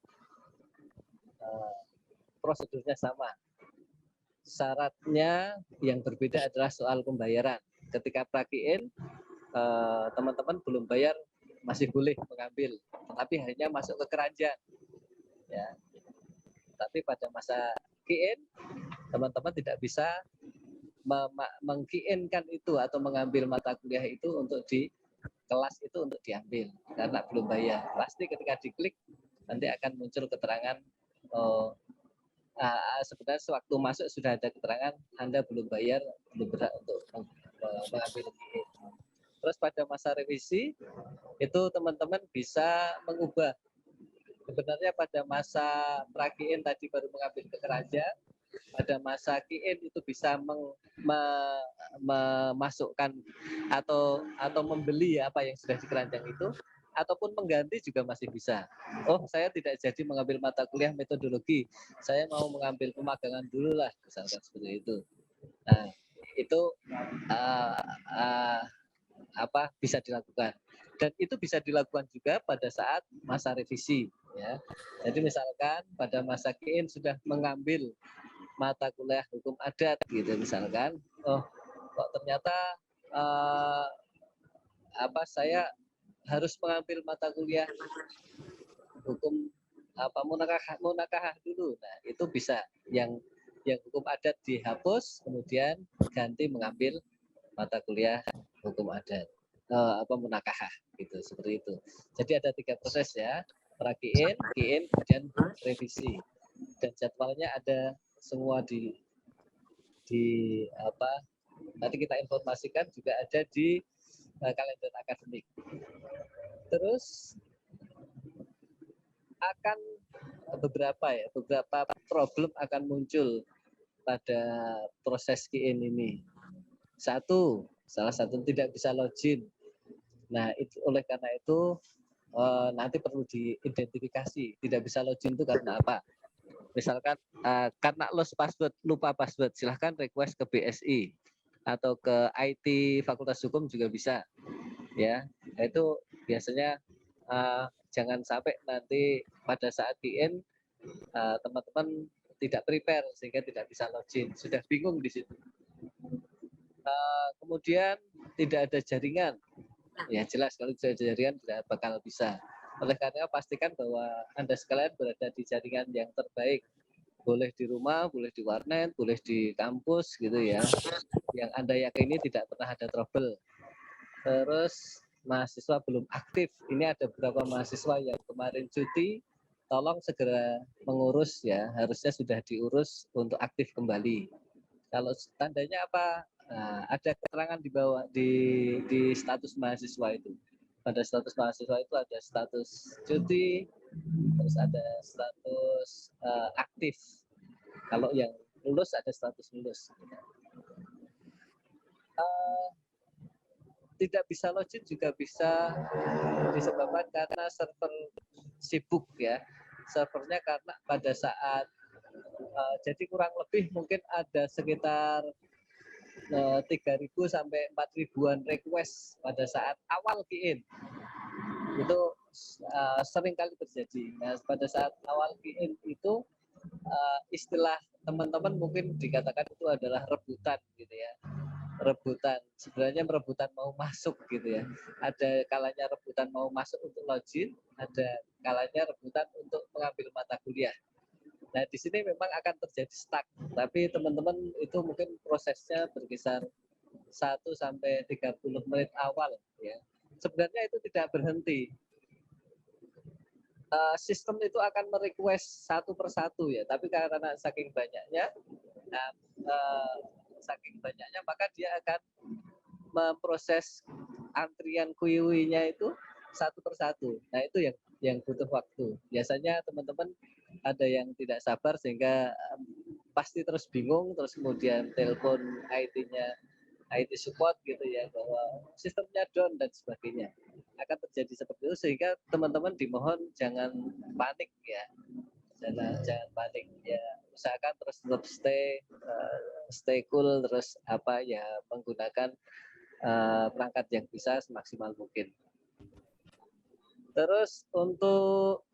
Prosedurnya sama. Syaratnya yang berbeda adalah soal pembayaran. Ketika prakiin, teman-teman belum bayar masih boleh mengambil, tetapi hanya masuk ke keranjang. Ya. Tapi pada masa kiin, teman-teman tidak bisa mengkiinkan itu atau mengambil mata kuliah itu untuk di kelas itu untuk diambil karena belum bayar. Pasti ketika diklik nanti akan muncul keterangan sebenarnya sewaktu masuk sudah ada keterangan Anda belum bayar, belum berhak untuk mengambil kiin. Terus pada masa revisi itu teman-teman bisa mengubah. Sebenarnya pada masa prakiin tadi baru mengambil ke keranjang, pada masa kiin itu bisa memasukkan atau membeli apa yang sudah di keranjang itu, ataupun mengganti juga masih bisa. Oh, saya tidak jadi mengambil mata kuliah metodologi, saya mau mengambil pemagangan dulu lah, misalkan seperti itu. Nah, itu bisa dilakukan, dan itu bisa dilakukan juga pada saat masa revisi ya. Jadi misalkan pada masa kiin sudah mengambil mata kuliah hukum adat gitu misalkan, oh kok ternyata saya harus mengambil mata kuliah hukum munakahah dulu. Nah, itu bisa yang hukum adat dihapus kemudian ganti mengambil mata kuliah hukum adat munakahah gitu, seperti itu. Jadi ada 3 proses ya, prakiin, kiin, kemudian revisi, dan jadwalnya ada semua di nanti kita informasikan juga ada di kalender akademik. Terus akan beberapa problem akan muncul pada proses kiin ini. Salah satu tidak bisa login. Nah, oleh karena itu nanti perlu diidentifikasi. Tidak bisa login itu karena apa? Misalkan karena lupa password, silahkan request ke BSI atau ke IT Fakultas Hukum juga bisa. Ya, itu biasanya jangan sampai nanti pada saat kiin teman-teman tidak prepare sehingga tidak bisa login, sudah bingung di situ. Kemudian tidak ada jaringan, ya jelas kalau tidak ada jaringan tidak bakal bisa. Oleh karena pastikan bahwa Anda sekalian berada di jaringan yang terbaik. Boleh di rumah, boleh di warnet, boleh di kampus gitu ya. Yang Anda yakini tidak pernah ada trouble. Terus mahasiswa belum aktif. Ini ada beberapa mahasiswa yang kemarin cuti, tolong segera mengurus ya. Harusnya sudah diurus untuk aktif kembali. Kalau tandanya apa? Nah, ada keterangan di bawah di status mahasiswa itu. Pada status mahasiswa itu ada status cuti, terus ada status aktif. Kalau yang lulus ada status lulus. Tidak bisa login juga bisa disebabkan karena server sibuk ya. Servernya karena pada saat jadi kurang lebih mungkin ada sekitar 3.000 sampai 4.000-an request pada saat awal kiin. Itu sering kali terjadi. Nah, pada saat awal kiin itu istilah teman-teman mungkin dikatakan itu adalah rebutan gitu ya. rebutan, sebenarnya rebutan mau masuk gitu ya. Ada kalanya rebutan mau masuk untuk login, ada kalanya rebutan untuk mengambil mata kuliah. Nah, di sini memang akan terjadi stuck, tapi teman-teman itu mungkin prosesnya berkisar 1 sampai 30 menit awal ya. Sebenarnya itu tidak berhenti. Sistem itu akan merequest satu persatu ya, tapi karena saking banyaknya, maka dia akan memproses antrian QIWI-nya itu satu persatu. Nah, itu yang butuh waktu. Biasanya teman-teman ada yang tidak sabar sehingga pasti terus bingung, terus kemudian telepon IT support gitu ya, bahwa sistemnya down dan sebagainya. Akan terjadi seperti itu, sehingga teman-teman dimohon jangan panik ya. Jangan panik ya, usahakan terus tetap stay cool, terus menggunakan perangkat yang bisa semaksimal mungkin. Terus untuk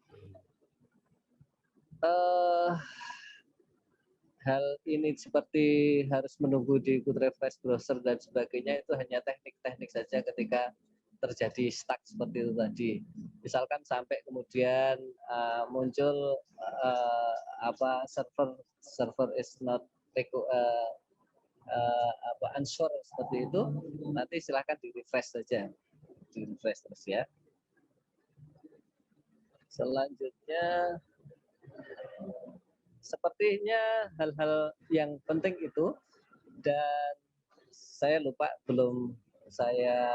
hal ini seperti harus menunggu di good refresh browser dan sebagainya, itu hanya teknik-teknik saja ketika terjadi stuck seperti itu tadi. Misalkan sampai kemudian muncul server is not unsure seperti itu, nanti silahkan di refresh saja, di refresh terus ya. Selanjutnya, sepertinya hal-hal yang penting itu, dan saya lupa belum saya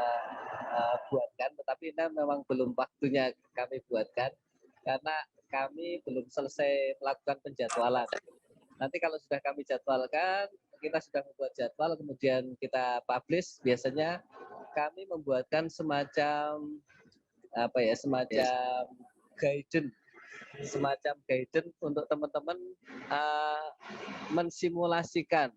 buatkan, tetapi ini memang belum waktunya kami buatkan karena kami belum selesai melakukan penjadwalan. Nanti kalau sudah kami jadwalkan, kita sudah membuat jadwal, kemudian kita publish, biasanya kami membuatkan semacam guidance untuk teman-teman mensimulasikan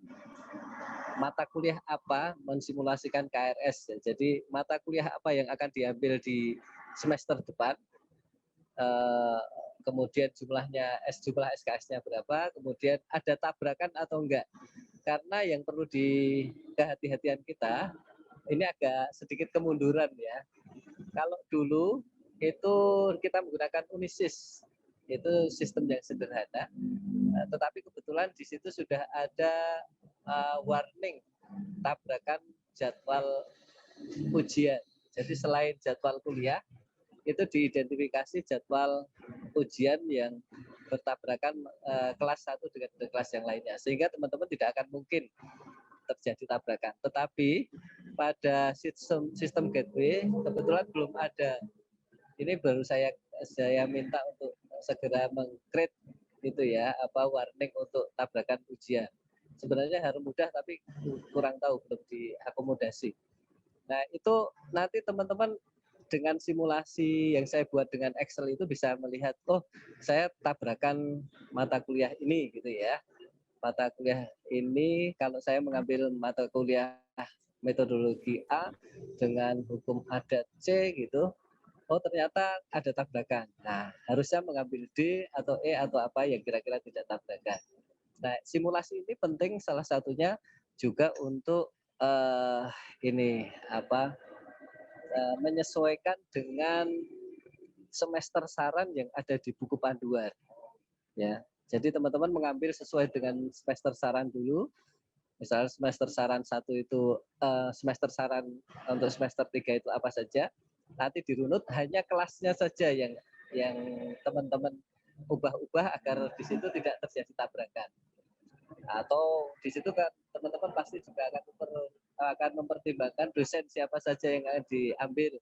mata kuliah apa, mensimulasikan KRS. Jadi mata kuliah apa yang akan diambil di semester depan, kemudian jumlah SKS-nya berapa, kemudian ada tabrakan atau enggak. Karena yang perlu kehati-hatian kita, ini agak sedikit kemunduran ya. Kalau dulu itu kita menggunakan Unisys, itu sistem yang sederhana, tetapi kebetulan di situ sudah ada warning tabrakan jadwal ujian. Jadi selain jadwal kuliah, itu diidentifikasi jadwal ujian yang bertabrakan kelas 1 dengan kelas yang lainnya, sehingga teman-teman tidak akan mungkin terjadi tabrakan. Tetapi pada sistem gateway kebetulan belum ada. Ini baru saya minta untuk segera meng-create itu ya, warning untuk tabrakan ujian. Sebenarnya harus mudah, tapi kurang tahu, belum diakomodasi. Nah, itu nanti teman-teman dengan simulasi yang saya buat dengan Excel itu bisa melihat, oh saya tabrakan mata kuliah ini gitu ya. Mata kuliah ini kalau saya mengambil mata kuliah metodologi A dengan hukum adat C gitu, oh ternyata ada tabrakan. Nah, harusnya mengambil D atau E atau apa yang kira-kira tidak tabrakan. Nah, simulasi ini penting, salah satunya juga untuk menyesuaikan dengan semester saran yang ada di buku panduan. Ya, jadi teman-teman mengambil sesuai dengan semester saran dulu. Misalnya semester saran 1 itu semester saran untuk semester 3 itu apa saja. Nanti dirunut hanya kelasnya saja yang teman-teman ubah-ubah agar di situ tidak terjadi tabrakan. Atau di situ kan teman-teman pasti juga akan mempertimbangkan dosen siapa saja yang akan diambil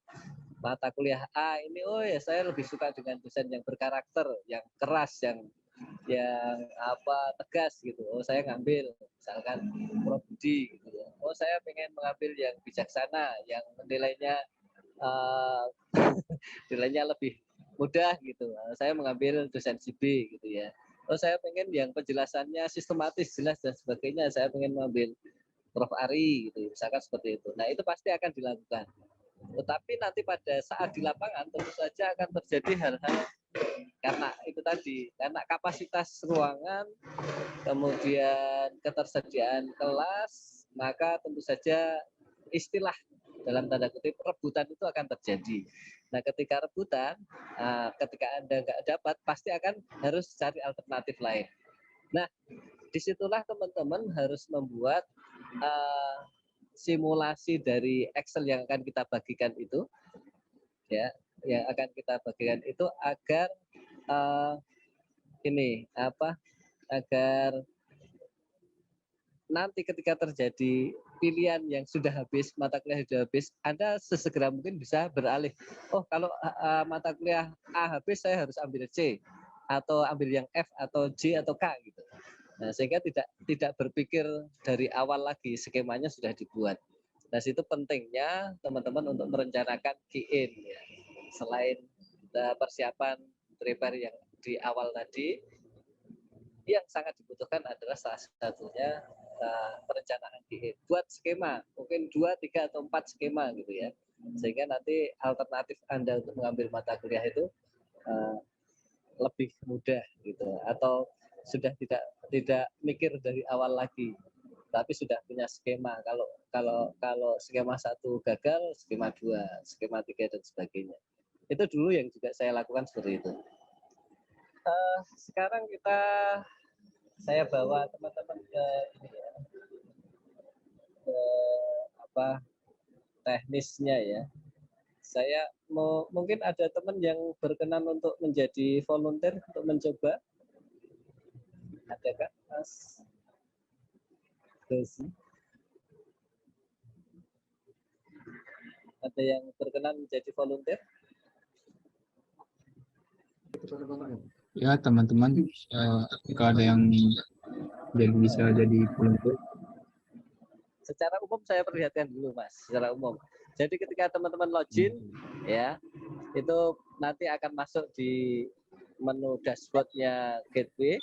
mata kuliah A ini. Oh ya, saya lebih suka dengan dosen yang berkarakter, yang keras, yang tegas gitu. Oh saya ngambil misalkan Prof Budi gitu. Oh saya pengen mengambil yang bijaksana, yang nilainya nilainya lebih mudah gitu. Saya mengambil dosen CB gitu ya. Oh saya pengen yang penjelasannya sistematis, jelas dan sebagainya, saya pengen mengambil Prof Ari gitu, misalkan seperti itu. Nah itu pasti akan dilakukan. Tetapi nanti pada saat di lapangan tentu saja akan terjadi hal-hal karena itu tadi, karena kapasitas ruangan, kemudian ketersediaan kelas, maka tentu saja istilah dalam tanda kutip rebutan itu akan terjadi. Nah, ketika rebutan, ketika Anda nggak dapat, pasti akan harus cari alternatif lain. Nah, disitulah teman-teman harus membuat simulasi dari Excel yang akan kita bagikan itu, ya, yang akan kita bagikan itu agar agar nanti ketika terjadi pilihan yang sudah habis, mata kuliah sudah habis, Anda sesegera mungkin bisa beralih. Oh, kalau mata kuliah A habis, saya harus ambil C, atau ambil yang F atau J atau K gitu. Nah, sehingga tidak berpikir dari awal lagi, skemanya sudah dibuat. Nah, situ pentingnya teman-teman untuk merencanakan key-in. Ya. Selain persiapan prepare yang di awal tadi, yang sangat dibutuhkan adalah salah satunya perencanaan key-in. Buat skema, mungkin 2, 3, atau 4 skema gitu ya. Sehingga nanti alternatif Anda untuk mengambil mata kuliah itu lebih mudah gitu. Atau sudah tidak mikir dari awal lagi, tapi sudah punya skema. Kalau skema 1 gagal, skema 2, skema 3 dan sebagainya. Itu dulu yang juga saya lakukan seperti itu. Sekarang saya bawa teman-teman ke ini ya, ke teknisnya ya. Saya mungkin ada teman yang berkenan untuk menjadi volunteer untuk mencoba. Adakah Mas Dosi? Ada yang berkenan menjadi volunteer? Ya teman-teman, jika ada yang bisa jadi volunteer. Secara umum saya perlihatkan dulu Mas, secara umum. Jadi ketika teman-teman login ya, itu nanti akan masuk di menu dashboardnya Gateway,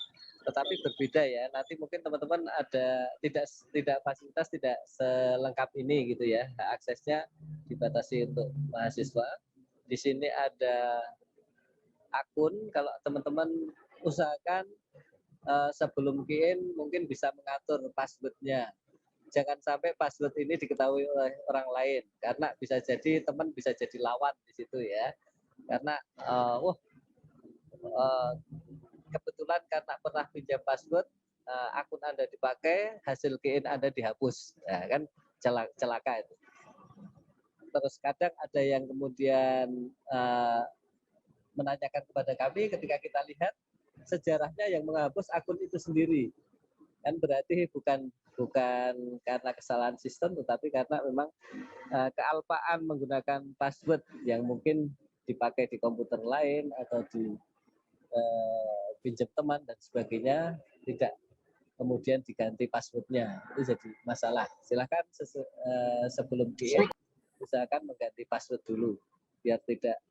tetapi berbeda ya. Nanti mungkin teman-teman ada tidak fasilitas tidak selengkap ini gitu ya. Aksesnya dibatasi untuk mahasiswa. Di sini ada akun, kalau teman-teman usahakan sebelum key-in mungkin bisa mengatur passwordnya. Jangan sampai password ini diketahui oleh orang lain, karena bisa jadi teman bisa jadi lawan di situ ya. Karena kebetulan karena pernah pinjam password, akun Anda dipakai, hasil key-in Anda dihapus, nah, kan celaka itu. Terus kadang ada yang kemudian menanyakan kepada kami ketika kita lihat sejarahnya yang menghapus akun itu sendiri, kan berarti bukan karena kesalahan sistem, tetapi karena memang kealpaan menggunakan password yang mungkin dipakai di komputer lain atau di pinjam teman dan sebagainya, tidak kemudian diganti passwordnya, itu jadi masalah. Silakan sebelum key-in usahakan mengganti password dulu, biar tidak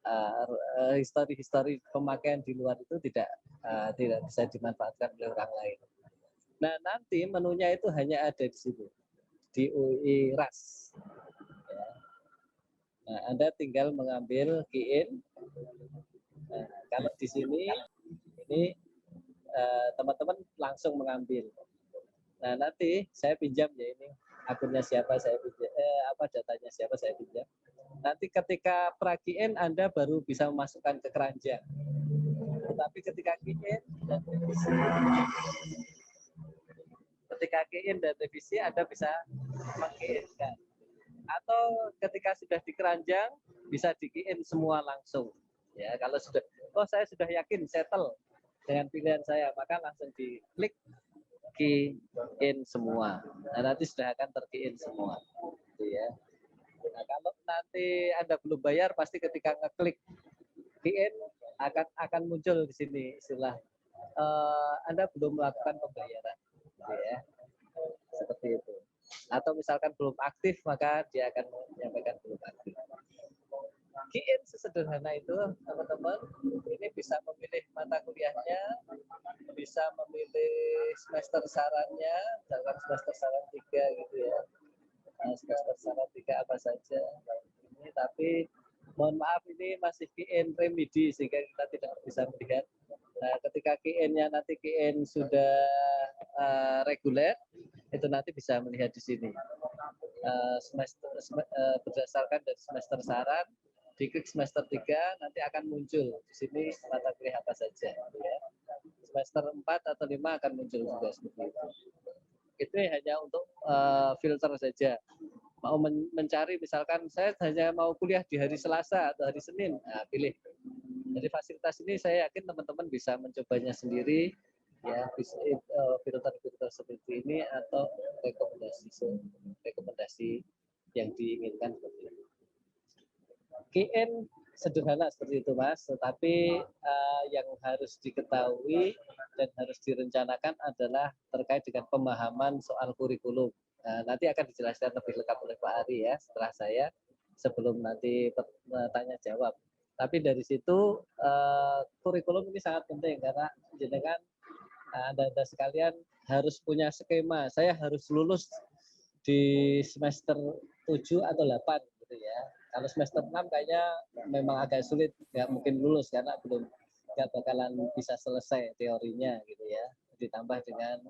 histori pemakaian di luar itu tidak bisa dimanfaatkan oleh orang lain. Nah, nanti menunya itu hanya ada di situ, di UI RAS. Ya. Nah, Anda tinggal mengambil key-in. Nah, kalau di sini, ini teman-teman langsung mengambil. Nah, nanti saya pinjam ya, ini akunnya siapa saya pinjam, datanya siapa saya pinjam. Nanti ketika pra-key-in Anda baru bisa memasukkan ke keranjang. Tetapi ketika key-in dan revisi Anda bisa meng-key-in-kan. Atau ketika sudah di keranjang bisa di-key-in semua langsung. Ya, kalau sudah saya sudah yakin settle dengan pilihan saya, maka langsung diklik key-in semua. Nah, nanti sudah akan ter-key-in semua. Gitu ya. Nah, kalau nanti Anda belum bayar, pasti ketika ngeklik key-in akan muncul di sini istilah Anda belum melakukan pembayaran. Gitu ya. Seperti itu. Atau misalkan belum aktif, maka dia akan menyampaikan belum aktif. Key-in sesederhana itu, teman-teman, ini bisa memilih mata kuliahnya, bisa memilih semester sarannya, misalkan semester saran 3 gitu ya. Semester saran 3 apa saja. Ini tapi mohon maaf, ini masih key-in remedi sehingga kita tidak bisa melihat. Nah, ketika key-in-nya nanti key-in sudah reguler, Itu nanti bisa melihat di sini. Berdasarkan dari semester saran, diklik semester 3 nanti akan muncul di sini mata kuliah apa saja. Ya. Semester 4 atau 5 akan muncul juga seperti itu. Itu hanya untuk filter saja. Mau mencari misalkan saya hanya mau kuliah di hari Selasa atau hari Senin, nah, pilih. Jadi fasilitas ini saya yakin teman-teman bisa mencobanya sendiri, ya filter-filter seperti ini atau rekomendasi yang diinginkan seperti itu. KN sederhana seperti itu Mas, tetapi yang harus diketahui dan harus direncanakan adalah terkait dengan pemahaman soal kurikulum. Nah, nanti akan dijelaskan lebih lengkap oleh Pak Ari ya setelah saya, sebelum nanti tanya jawab. Tapi dari situ kurikulum ini sangat penting karena jenengan Anda sekalian harus punya skema. Saya harus lulus di semester 7 atau 8 gitu ya. Kalau semester 6 kayaknya memang agak sulit, nggak mungkin lulus karena nggak bakalan bisa selesai teorinya gitu ya. Ditambah dengan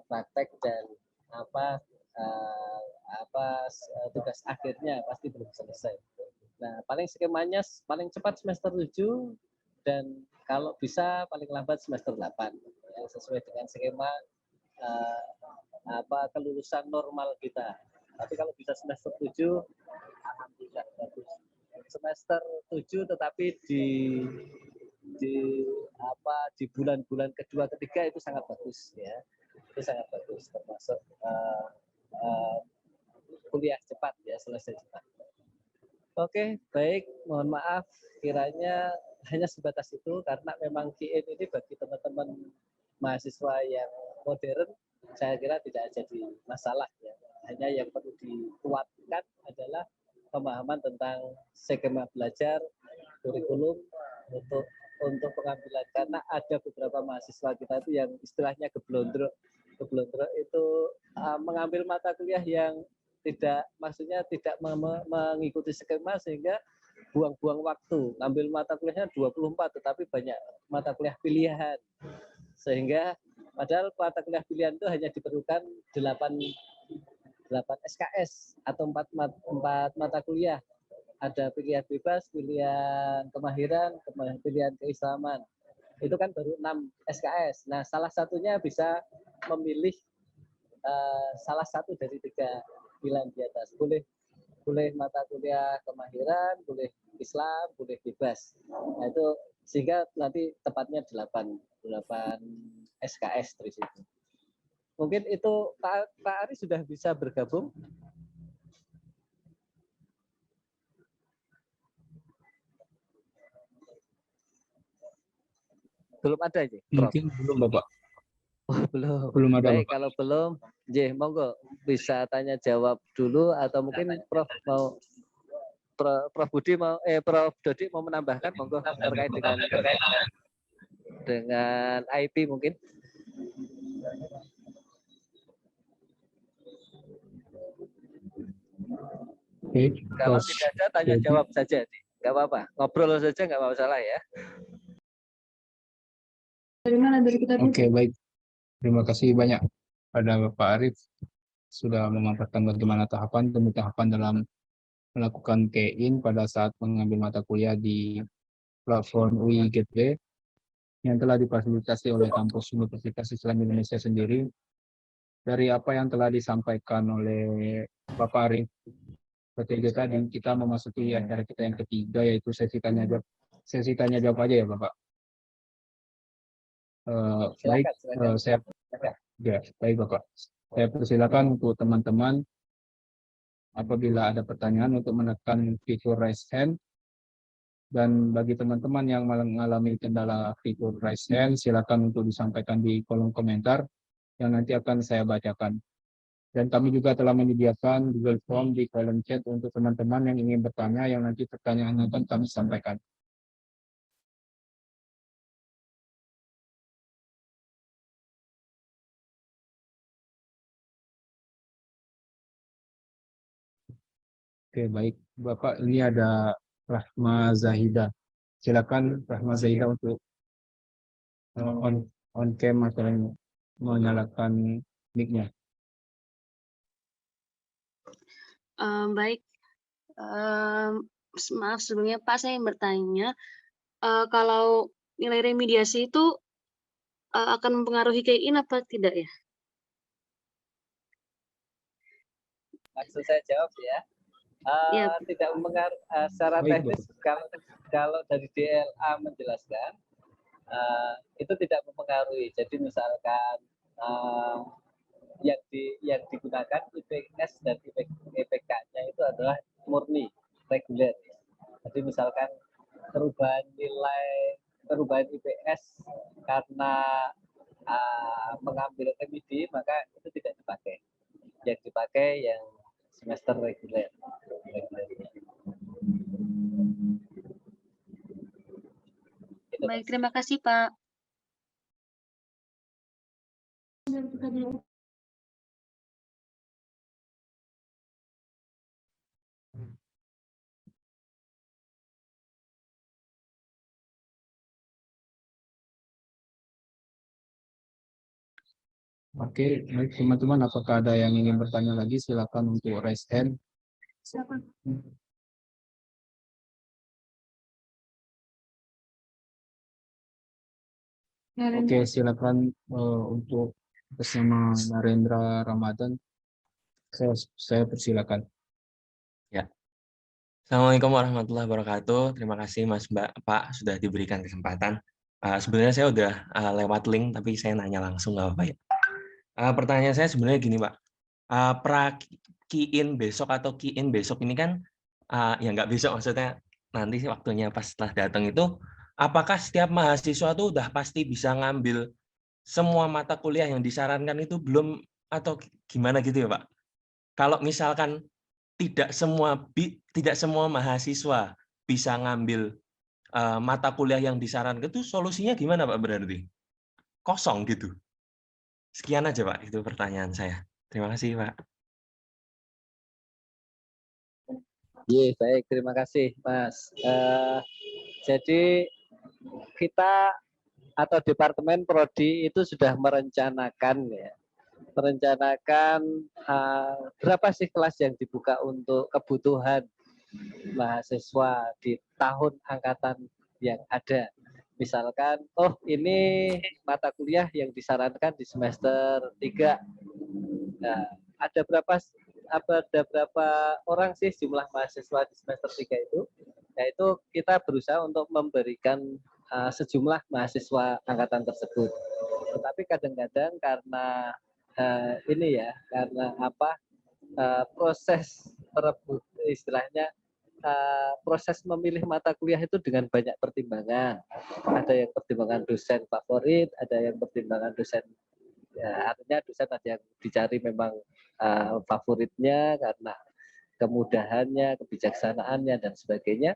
praktek dan tugas akhirnya pasti belum selesai. Nah, paling skemanya paling cepat semester 7 dan kalau bisa paling lambat semester 8 ya, sesuai dengan skema kelulusan normal kita. Tapi kalau bisa semester 7 alhamdulillah bagus. Semester 7 tetapi di bulan-bulan kedua ketiga itu sangat bagus ya. Itu sangat bagus termasuk kuliah cepat ya, selesai cepat. Oke, baik. Mohon maaf kiranya hanya sebatas itu karena memang KN ini bagi teman-teman mahasiswa yang modern saya kira tidak jadi masalah ya. Hanya yang perlu dikuatkan adalah pemahaman tentang skema belajar, kurikulum untuk pengambilan, karena ada beberapa mahasiswa kita itu yang istilahnya geblondrok itu mengambil mata kuliah yang maksudnya tidak mengikuti skema sehingga buang-buang waktu, ngambil mata kuliahnya 24 tetapi banyak mata kuliah pilihan, sehingga padahal mata kuliah pilihan itu hanya diperlukan 8 SKS atau 4 mata kuliah. Ada pilihan bebas, pilihan kemahiran, pilihan keislaman. Itu kan baru 6 SKS. Nah, salah satunya bisa memilih salah satu dari 3 pilihan di atas. Boleh mata kuliah kemahiran, boleh Islam, boleh bebas. Nah, itu sehingga nanti tepatnya 8 SKS dari situ. Mungkin itu Pak Ari sudah bisa bergabung. Belum ada aja? Mungkin belum Bapak. Oh, belum. Belum ada Baik, Bapak. kalau belum, monggo bisa tanya jawab dulu atau mungkin Prof mau Prof Budi mau Prof Dodi mau menambahkan monggo terkait dengan IT mungkin. Oke, Kalau tidak ada tanya jawab saja, nggak apa-apa. Ngobrol saja nggak masalah ya. Dari mana dari kita? Oke, baik. Terima kasih banyak pada Bapak Arif sudah memaparkan bagaimana tahapan demi tahapan dalam melakukan key-in pada saat mengambil mata kuliah di platform UI Gateway yang telah difasilitasi oleh kampus Universitas Islam Indonesia sendiri. Dari apa yang telah disampaikan oleh Bapak Arif, seperti tadi kita memasuki acara kita yang ketiga, yaitu sesi tanya jawab aja ya Bapak. Baik, baik Bapak. Saya persilakan untuk teman-teman apabila ada pertanyaan untuk menekan fitur raise hand, dan bagi teman-teman yang mengalami kendala fitur raise hand, silakan untuk disampaikan di kolom komentar yang nanti akan saya bacakan. Dan kami juga telah menyediakan Google Form di kolom chat untuk teman-teman yang ingin bertanya, yang nanti pertanyaannya akan kami sampaikan. Oke, baik. Bapak, ini ada Rahma Zahida. Silakan Rahma Zahida untuk on cam atau menyalakan mic-nya. Baik, maaf sebelumnya Pak, saya ingin bertanya, kalau nilai remediasi itu akan mempengaruhi KIN apa tidak ya? Langsung saya jawab ya. Iya. Tidak mempengaruhi secara Baik, teknis. Kalau dari DLA menjelaskan itu tidak mempengaruhi. Jadi misalkan yang digunakan IPS dan IPK-nya itu adalah murni reguler. Jadi misalkan perubahan IPS karena mengambil remedi, maka itu tidak dipakai. Yang dipakai yang semester reguler. Baik, terima kasih Pak. Oke, baik teman-teman, apakah ada yang ingin bertanya lagi? Silakan untuk raise hand. Silakan. Oke, silakan untuk bersama Narendra Ramadan. Saya persilakan. Ya. Assalamualaikum warahmatullahi wabarakatuh. Terima kasih Mas Pak sudah diberikan kesempatan. Sebenarnya saya udah lewat link, tapi saya nanya langsung nggak apa-apa ya. Pertanyaan saya sebenarnya gini Pak. Pra-KIN besok atau KIN besok ini kan, ya nggak besok, maksudnya nanti waktunya pas setelah datang itu, apakah setiap mahasiswa itu udah pasti bisa ngambil semua mata kuliah yang disarankan itu belum, atau gimana gitu ya Pak? Kalau misalkan tidak semua mahasiswa bisa ngambil mata kuliah yang disarankan, itu solusinya gimana Pak berarti? Kosong gitu. Sekian aja Pak, itu pertanyaan saya. Terima kasih Pak. Iya, baik, terima kasih Mas. Jadi kita atau Departemen Prodi itu sudah merencanakan berapa sih kelas yang dibuka untuk kebutuhan mahasiswa di tahun angkatan yang ada. Misalkan, oh ini mata kuliah yang disarankan di semester 3. Nah, ada berapa orang sih jumlah mahasiswa di semester 3 itu? Yaitu kita berusaha untuk memberikan sejumlah mahasiswa angkatan tersebut. Tetapi kadang-kadang karena proses proses memilih mata kuliah itu dengan banyak pertimbangan. Ada yang pertimbangan dosen favorit, ada yang pertimbangan dosen, ya, artinya dosen ada yang dicari memang favoritnya karena kemudahannya, kebijaksanaannya, dan sebagainya.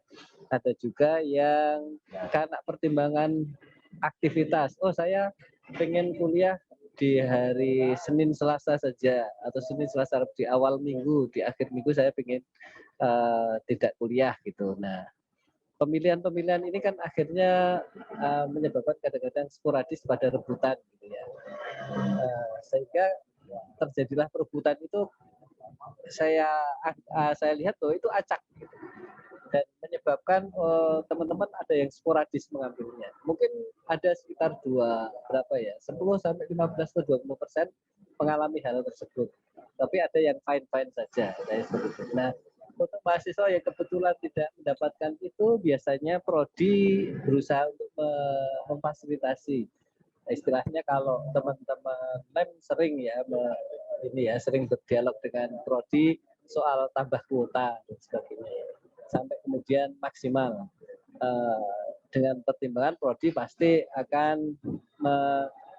Ada juga yang karena pertimbangan aktivitas. Oh, saya pengen kuliah di hari Senin Selasa saja, atau Senin Selasa di awal minggu, di akhir minggu saya pengen tidak kuliah gitu. Nah, pemilihan-pemilihan ini kan akhirnya menyebabkan kadang-kadang sporadis pada rebutan gitu ya. Sehingga terjadilah perebutan itu saya lihat bahwa itu acak gitu. Dan menyebabkan teman-teman ada yang sporadis mengambilnya. Mungkin ada sekitar 10 sampai 15 atau 20% mengalami hal tersebut. Tapi ada yang fine-fine saja. Nah, untuk mahasiswa yang kebetulan tidak mendapatkan itu, biasanya prodi berusaha untuk memfasilitasi. Istilahnya kalau teman-teman LEM sering sering berdialog dengan prodi soal tambah kuota dan sebagainya, sampai kemudian maksimal. Dengan pertimbangan prodi pasti akan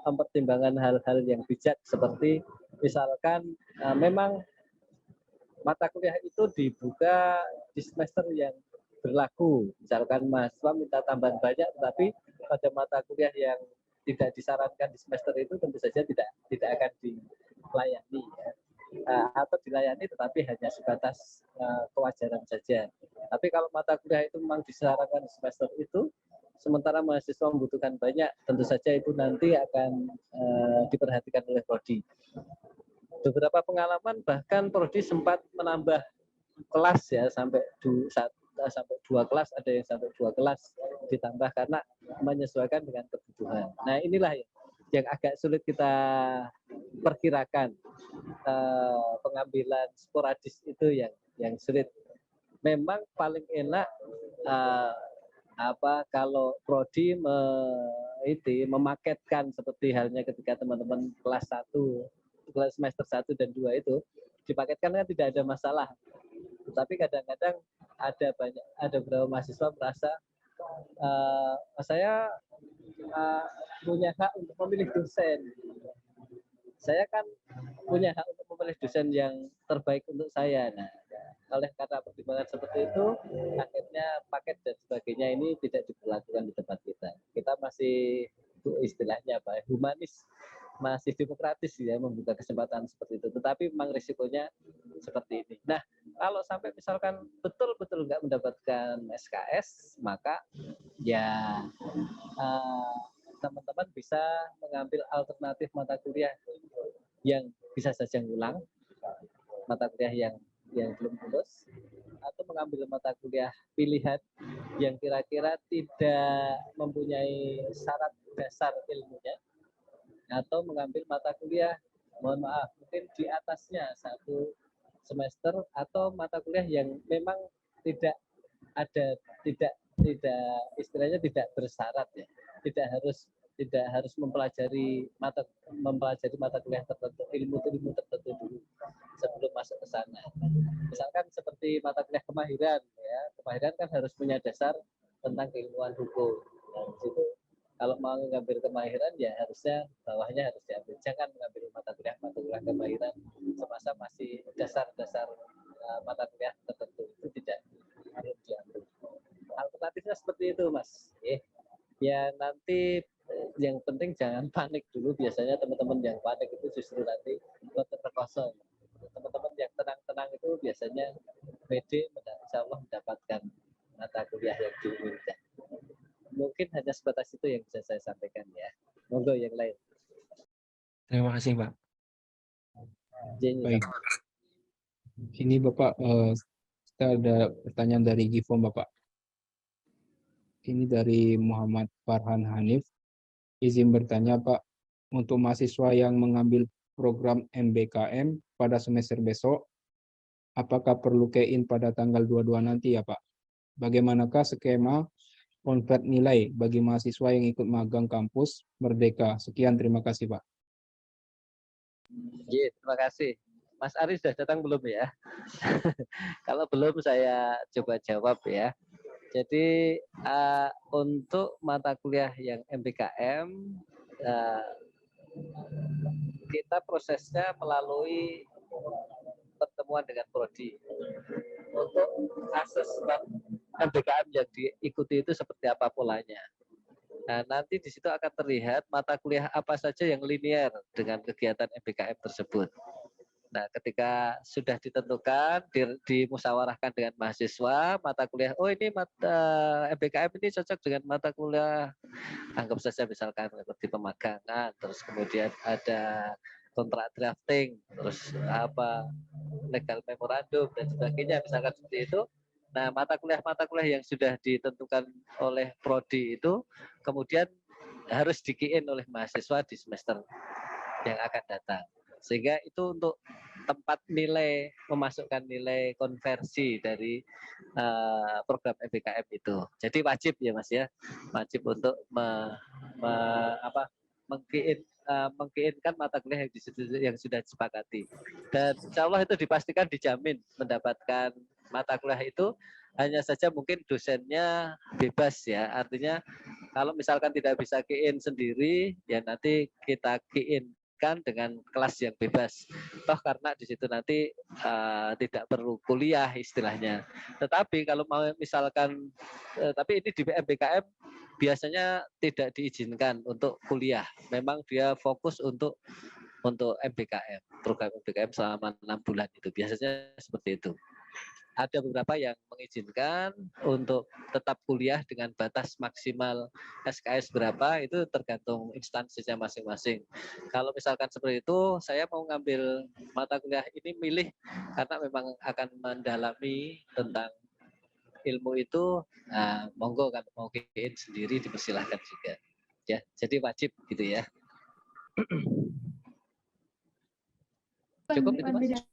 mempertimbangkan hal-hal yang bijak, seperti misalkan memang mata kuliah itu dibuka di semester yang berlaku. Misalkan mahasiswa minta tambahan banyak, tetapi pada mata kuliah yang tidak disarankan di semester itu tentu saja tidak akan dilayani, ya. Atau dilayani tetapi hanya sebatas kewajaran saja. Tapi kalau mata kuliah itu memang disarankan di semester itu, sementara mahasiswa membutuhkan banyak, tentu saja itu nanti akan diperhatikan oleh prodi. Beberapa pengalaman bahkan prodi sempat menambah kelas ya, sampai 2 kelas, ada yang sampai 2 kelas ditambah karena menyesuaikan dengan kebutuhan. Nah, inilah yang agak sulit kita perkirakan. Pengambilan sporadis itu yang sulit. Memang paling enak kalau prodi memaketkan seperti halnya ketika teman-teman kelas semester 1 dan 2 itu dipaketkan kan tidak ada masalah. Tetapi kadang-kadang ada beberapa mahasiswa merasa saya punya hak untuk memilih dosen. Saya kan punya hak untuk memilih dosen yang terbaik untuk saya. Nah, oleh karena pertimbangan seperti itu, akhirnya paket dan sebagainya ini tidak diberlakukan di tempat kita. Kita masih istilahnya humanis, masih demokratis ya, membuka kesempatan seperti itu. Tetapi memang risikonya seperti ini. Nah, kalau sampai misalkan betul-betul nggak mendapatkan SKS, maka ya teman-teman bisa mengambil alternatif mata kuliah yang bisa saja ngulang, mata kuliah yang belum lulus, atau mengambil mata kuliah pilihan yang kira-kira tidak mempunyai syarat dasar ilmunya, atau mengambil mata kuliah mungkin di atasnya 1 semester, atau mata kuliah yang memang tidak istilahnya tidak bersyarat ya, tidak harus mempelajari mata kuliah tertentu, ilmu tertentu dulu sebelum masuk ke sana. Misalkan seperti mata kuliah kemahiran ya, kemahiran kan harus punya dasar tentang keilmuan hukum. Nah, di situ kalau mau mengambil kemahiran ya harusnya bawahnya harus diambil. Jangan mengambil mata kuliah kemahiran semasa masih dasar-dasar mata kuliah tertentu, itu tidak harus diambil. Alternatifnya seperti itu, Mas. Ya nanti yang penting jangan panik dulu. Biasanya teman-teman yang panik itu justru nanti terkosong. Teman-teman yang tenang-tenang itu biasanya pede, insya Allah mendapatkan mata kuliah yang diinginkan. Mungkin hanya sebatas itu yang bisa saya sampaikan ya. Monggo yang lain. Terima kasih, Pak. Baik. Ini Bapak, kita ada pertanyaan dari Gifom Bapak. Ini dari Muhammad Farhan Hanif. Izin bertanya Pak, untuk mahasiswa yang mengambil program MBKM pada semester besok, apakah perlu key-in pada tanggal 22 nanti ya Pak? Bagaimanakah skema konvert nilai bagi mahasiswa yang ikut magang kampus Merdeka? Sekian, terima kasih Pak. Ya, terima kasih. Mas Ari sudah datang belum ya? Kalau belum saya coba jawab ya. Jadi untuk mata kuliah yang MBKM kita prosesnya melalui pertemuan dengan prodi. Untuk asesmen MBKM yang diikuti itu seperti apa polanya. Nah, nanti di situ akan terlihat mata kuliah apa saja yang linear dengan kegiatan MBKM tersebut. Nah, ketika sudah ditentukan, dimusyawarahkan dengan mahasiswa, mata kuliah, oh ini mata MBKM ini cocok dengan mata kuliah, anggap saja misalkan seperti pemagangan, terus kemudian ada kontrak drafting, terus legal memorandum dan sebagainya, misalkan seperti itu. Nah, mata kuliah yang sudah ditentukan oleh prodi itu kemudian harus di-key-in oleh mahasiswa di semester yang akan datang. Sehingga itu untuk tempat nilai, memasukkan nilai konversi dari program MBKM itu. Jadi wajib ya Mas ya, wajib untuk meng-key-in-kan mata kuliah yang sudah disepakati. Dan insya Allah itu dipastikan dijamin mendapatkan mata kuliah itu, hanya saja mungkin dosennya bebas ya. Artinya kalau misalkan tidak bisa key-in sendiri, ya nanti kita key-in kan dengan kelas yang bebas. Toh karena di situ nanti tidak perlu kuliah istilahnya. Tetapi kalau mau misalkan tapi ini di MBKM biasanya tidak diizinkan untuk kuliah. Memang dia fokus untuk MBKM, program MBKM selama 6 bulan itu. Biasanya seperti itu. ada beberapa yang mengizinkan untuk tetap kuliah dengan batas maksimal SKS berapa, itu tergantung instansinya masing-masing. Kalau misalkan seperti itu, saya mau ngambil mata kuliah ini milih karena memang akan mendalami tentang ilmu itu, monggo kan mau GIN sendiri dipersilahkan juga. Ya, jadi wajib gitu ya. Cukup itu, Mas.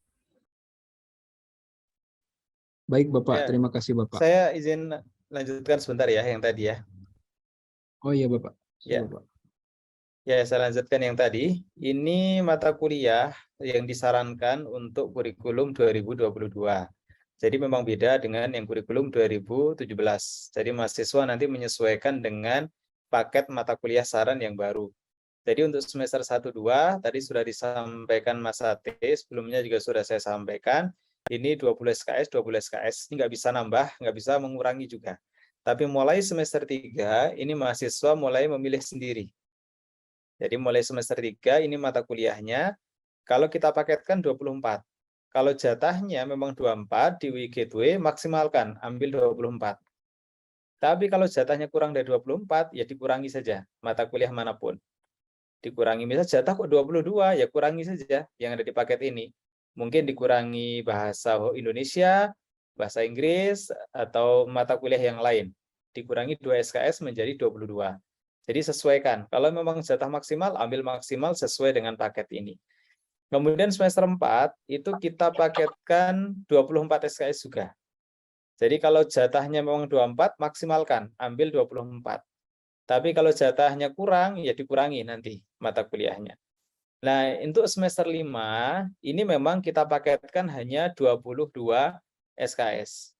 Baik Bapak, Ya, terima kasih Bapak. saya izin lanjutkan sebentar ya yang tadi ya. Oh iya Bapak. Ya. Bapak. Ya, saya lanjutkan yang tadi. Ini mata kuliah yang disarankan untuk kurikulum 2022. Jadi memang beda dengan yang kurikulum 2017. Jadi mahasiswa nanti menyesuaikan dengan paket mata kuliah saran yang baru. Jadi untuk semester 1-2 tadi sudah disampaikan Mas Ate, sebelumnya juga sudah saya sampaikan. Ini 20 SKS, 20 SKS. Ini nggak bisa nambah, nggak bisa mengurangi juga. Tapi mulai semester 3, ini mahasiswa mulai memilih sendiri. Jadi mulai semester 3, ini mata kuliahnya, kalau kita paketkan 24. Kalau jatahnya memang 24, di UI Gateway maksimalkan, ambil 24. Tapi kalau jatahnya kurang dari 24, ya dikurangi saja, mata kuliah manapun. Dikurangi, misalnya jatah kok 22, ya kurangi saja yang ada di paket ini. Mungkin dikurangi bahasa Indonesia, bahasa Inggris, atau mata kuliah yang lain. Dikurangi 2 SKS menjadi 22. Jadi sesuaikan. Kalau memang jatah maksimal, ambil maksimal sesuai dengan paket ini. Kemudian semester 4, itu kita paketkan 24 SKS juga. Jadi kalau jatahnya memang 24, maksimalkan, ambil 24. Tapi kalau jatahnya kurang, ya dikurangi nanti mata kuliahnya. Nah, untuk semester 5, ini memang kita paketkan hanya 22 SKS.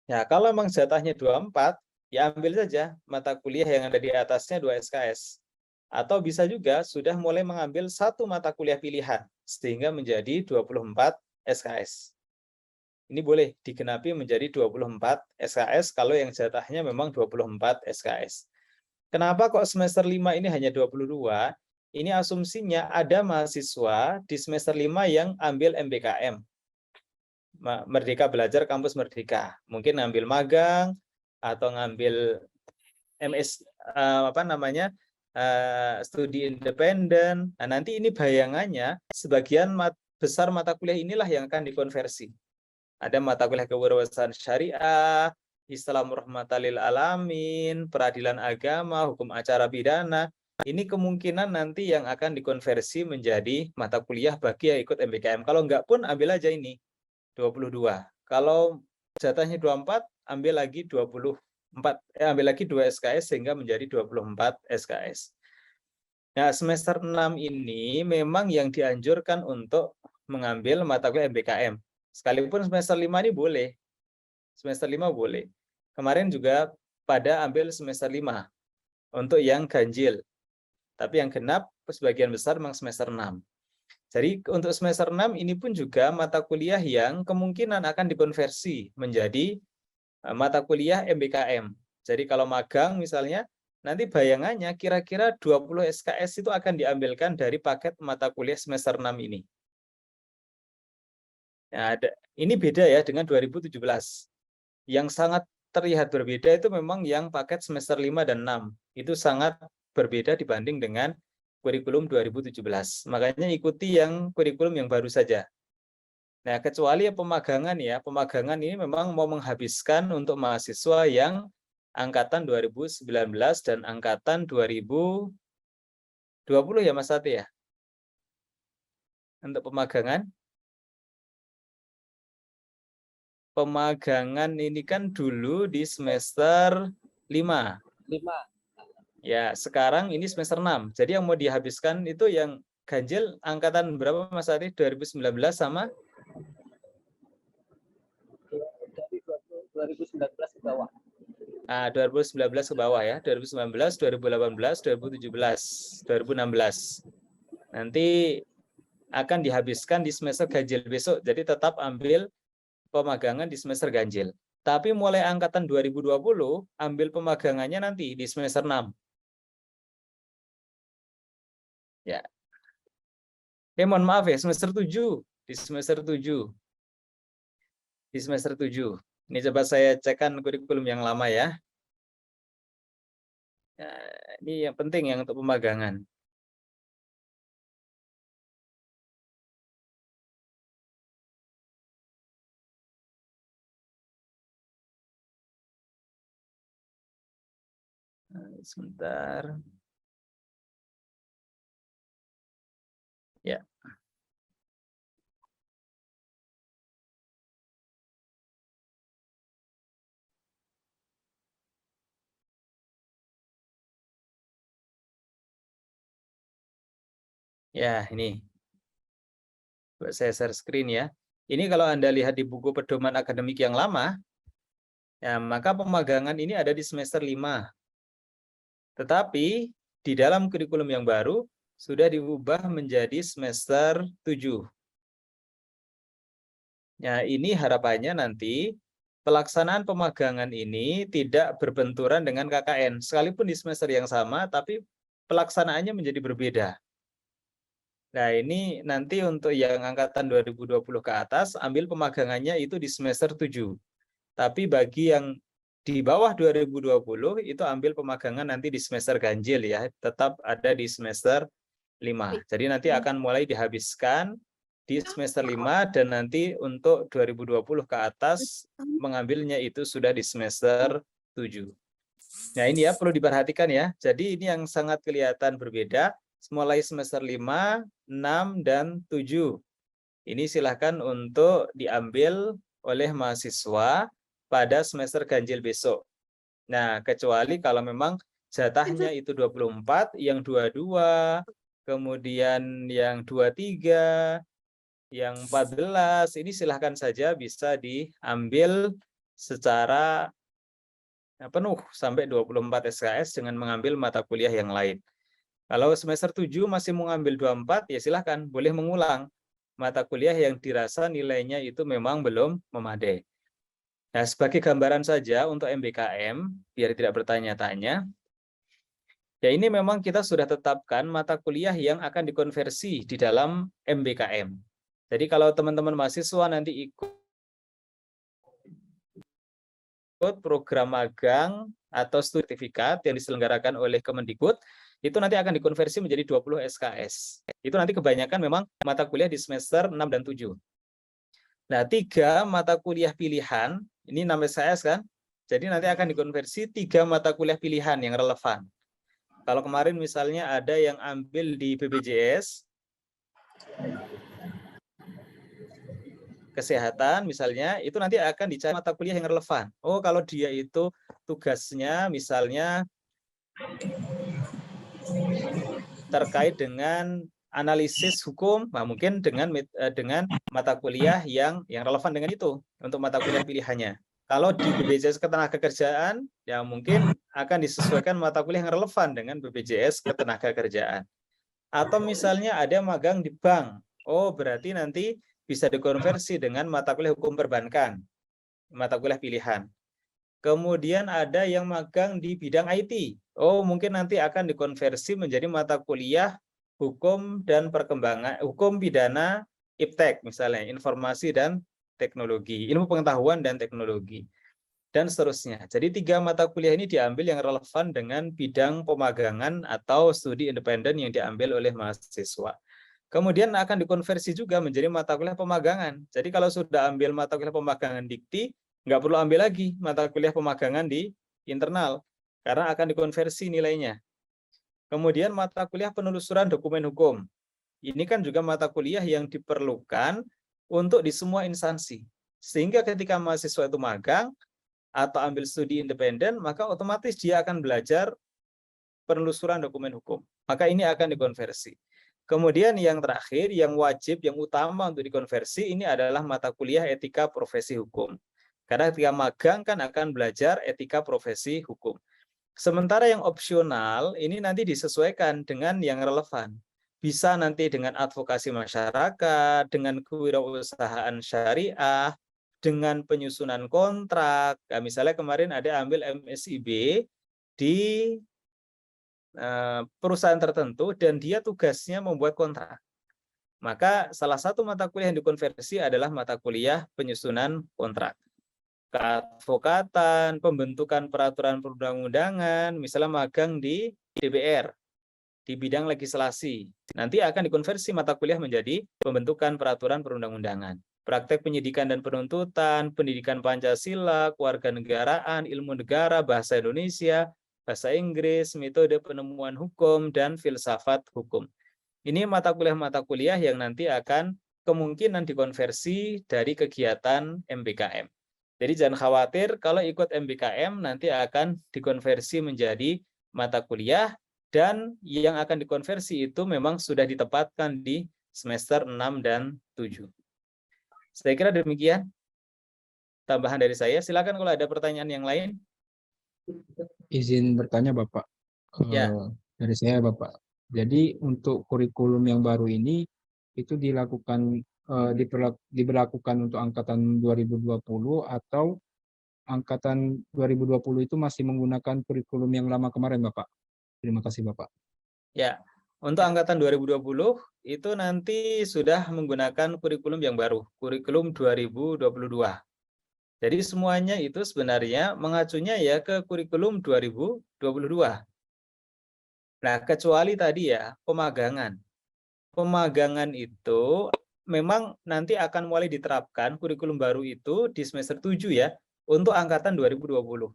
Ya, kalau memang jatahnya 24, ya ambil saja mata kuliah yang ada di atasnya 2 SKS. Atau bisa juga sudah mulai mengambil satu mata kuliah pilihan, sehingga menjadi 24 SKS. Ini boleh digenapi menjadi 24 SKS kalau yang jatahnya memang 24 SKS. Kenapa kok semester 5 ini hanya 22? Ini asumsinya ada mahasiswa di semester 5 yang ambil MBKM. Merdeka Belajar Kampus Merdeka. Mungkin ngambil magang atau ngambil MS studi independen. Nah, nanti ini bayangannya sebagian besar mata kuliah inilah yang akan dikonversi. Ada mata kuliah kewirausahaan syariah, Islam rahmatan lil alamin, peradilan agama, hukum acara pidana. Ini kemungkinan nanti yang akan dikonversi menjadi mata kuliah bagi yang ikut MBKM. Kalau enggak pun ambil aja ini 22. Kalau jatahnya 24, ambil lagi 24. Ambil lagi 2 SKS sehingga menjadi 24 SKS. Nah, semester 6 ini memang yang dianjurkan untuk mengambil mata kuliah MBKM. Sekalipun semester 5 ini boleh. Semester 5 boleh. Kemarin juga pada ambil semester 5 untuk yang ganjil. Tapi yang genap sebagian besar memang semester 6. Jadi untuk semester 6 ini pun juga mata kuliah yang kemungkinan akan dikonversi menjadi mata kuliah MBKM. Jadi kalau magang misalnya, nanti bayangannya kira-kira 20 SKS itu akan diambilkan dari paket mata kuliah semester 6 ini. Nah, ini beda ya dengan 2017. Yang sangat terlihat berbeda itu memang yang paket semester 5 dan 6. Itu sangat berbeda dibanding dengan kurikulum 2017. Makanya ikuti yang kurikulum yang baru saja. Nah, kecuali pemagangan ya, pemagangan ini memang mau menghabiskan untuk mahasiswa yang angkatan 2019 dan angkatan 2020 ya Mas Ati ya? Untuk pemagangan. Pemagangan ini kan dulu di semester 5. Ya, sekarang ini semester 6. Jadi yang mau dihabiskan itu yang ganjil angkatan berapa Mas Ati? 2019 sama? Dari 2019 ke bawah. 2019 ke bawah ya. 2019, 2018, 2017, 2016. Nanti akan dihabiskan di semester ganjil besok. Jadi tetap ambil pemagangan di semester ganjil. Tapi mulai angkatan 2020, ambil pemagangannya nanti di semester 6. Ya. Mohon maaf ya, semester 7. Di semester 7. di semester 7. Ini coba saya cekkan kurikulum yang lama ya. Nah, ini yang penting yang untuk pemagangan. Nah, sebentar. Ya. Ya, ini. Saya share screen ya. Ini kalau Anda lihat di buku pedoman akademik yang lama, ya, maka pemagangan ini ada di semester 5. Tetapi di dalam kurikulum yang baru sudah diubah menjadi semester 7. Nah, ini harapannya nanti pelaksanaan pemagangan ini tidak berbenturan dengan KKN. Sekalipun di semester yang sama, tapi pelaksanaannya menjadi berbeda. Nah, ini nanti untuk yang angkatan 2020 ke atas, ambil pemagangannya itu di semester 7. Tapi bagi yang di bawah 2020, itu ambil pemagangan nanti di semester ganjil ya, tetap ada di semester 5. Jadi nanti akan mulai dihabiskan di semester 5 dan nanti untuk 2020 ke atas mengambilnya itu sudah di semester 7. Nah, ini ya perlu diperhatikan ya. Jadi ini yang sangat kelihatan berbeda. Mulai semester 5, 6, dan 7. Ini silahkan untuk diambil oleh mahasiswa pada semester ganjil besok. Nah, kecuali kalau memang jatahnya itu 24, yang 22, kemudian yang 23, yang 14, ini silahkan saja bisa diambil secara penuh sampai 24 SKS dengan mengambil mata kuliah yang lain. Kalau semester 7 masih mau ngambil 24, ya silahkan, boleh mengulang mata kuliah yang dirasa nilainya itu memang belum memadai. Nah, sebagai gambaran saja untuk MBKM, biar tidak bertanya-tanya, ya ini memang kita sudah tetapkan mata kuliah yang akan dikonversi di dalam MBKM. Jadi kalau teman-teman mahasiswa nanti ikut program magang atau sertifikat yang diselenggarakan oleh Kemendikbud, itu nanti akan dikonversi menjadi 20 SKS. Itu nanti kebanyakan memang mata kuliah di semester 6 dan 7. Nah, 3 mata kuliah pilihan, ini 6 SKS kan? Jadi nanti akan dikonversi 3 mata kuliah pilihan yang relevan. Kalau kemarin misalnya ada yang ambil di BPJS, kesehatan misalnya, itu nanti akan dicari mata kuliah yang relevan. Oh, kalau dia itu tugasnya misalnya terkait dengan analisis hukum, nah mungkin dengan mata kuliah yang relevan dengan itu untuk mata kuliah pilihannya. Kalau di BPJS Ketenagakerjaan, ya mungkin akan disesuaikan mata kuliah yang relevan dengan BPJS Ketenagakerjaan. Atau misalnya ada magang di bank, oh berarti nanti bisa dikonversi dengan mata kuliah hukum perbankan, mata kuliah pilihan. Kemudian ada yang magang di bidang IT. Oh, mungkin nanti akan dikonversi menjadi mata kuliah hukum dan perkembangan, hukum pidana IPTEK misalnya, informasi dan teknologi, ilmu pengetahuan dan teknologi, dan seterusnya. Jadi 3 mata kuliah ini diambil yang relevan dengan bidang pemagangan atau studi independen yang diambil oleh mahasiswa. Kemudian akan dikonversi juga menjadi mata kuliah pemagangan. Jadi kalau sudah ambil mata kuliah pemagangan dikti, nggak perlu ambil lagi mata kuliah pemagangan di internal, karena akan dikonversi nilainya. Kemudian mata kuliah penelusuran dokumen hukum. Ini kan juga mata kuliah yang diperlukan untuk di semua instansi. Sehingga ketika mahasiswa itu magang atau ambil studi independen, maka otomatis dia akan belajar penelusuran dokumen hukum. Maka ini akan dikonversi. Kemudian yang terakhir, yang wajib, yang utama untuk dikonversi, ini adalah mata kuliah etika profesi hukum. Karena ketika magang kan akan belajar etika profesi hukum. Sementara yang opsional, ini nanti disesuaikan dengan yang relevan. Bisa nanti dengan advokasi masyarakat, dengan kewirausahaan syariah, dengan penyusunan kontrak. Nah, misalnya kemarin ada ambil MSIB di perusahaan tertentu dan dia tugasnya membuat kontrak. Maka salah satu mata kuliah yang dikonversi adalah mata kuliah penyusunan kontrak. Keadvokatan, pembentukan peraturan perundang-undangan, misalnya magang di DPR, di bidang legislasi. Nanti akan dikonversi mata kuliah menjadi pembentukan peraturan perundang-undangan. Praktek penyidikan dan penuntutan, pendidikan Pancasila, kewarganegaraan, ilmu negara, bahasa Indonesia, bahasa Inggris, metode penemuan hukum, dan filsafat hukum. Ini mata kuliah yang nanti akan kemungkinan dikonversi dari kegiatan MBKM. Jadi jangan khawatir kalau ikut MBKM nanti akan dikonversi menjadi mata kuliah, dan yang akan dikonversi itu memang sudah ditempatkan di semester 6 dan 7. Saya kira demikian tambahan dari saya. Silakan kalau ada pertanyaan yang lain. Izin bertanya Bapak. Ya. Dari saya Bapak. Jadi untuk kurikulum yang baru ini itu diberlakukan untuk angkatan 2020 atau angkatan 2020 itu masih menggunakan kurikulum yang lama kemarin Bapak? Terima kasih Bapak. Ya, untuk angkatan 2020 itu nanti sudah menggunakan kurikulum yang baru, kurikulum 2022. Jadi semuanya itu sebenarnya mengacunya ya ke kurikulum 2022. Nah, kecuali tadi ya pemagangan. Pemagangan itu memang nanti akan mulai diterapkan kurikulum baru itu di semester 7 ya, untuk angkatan 2020.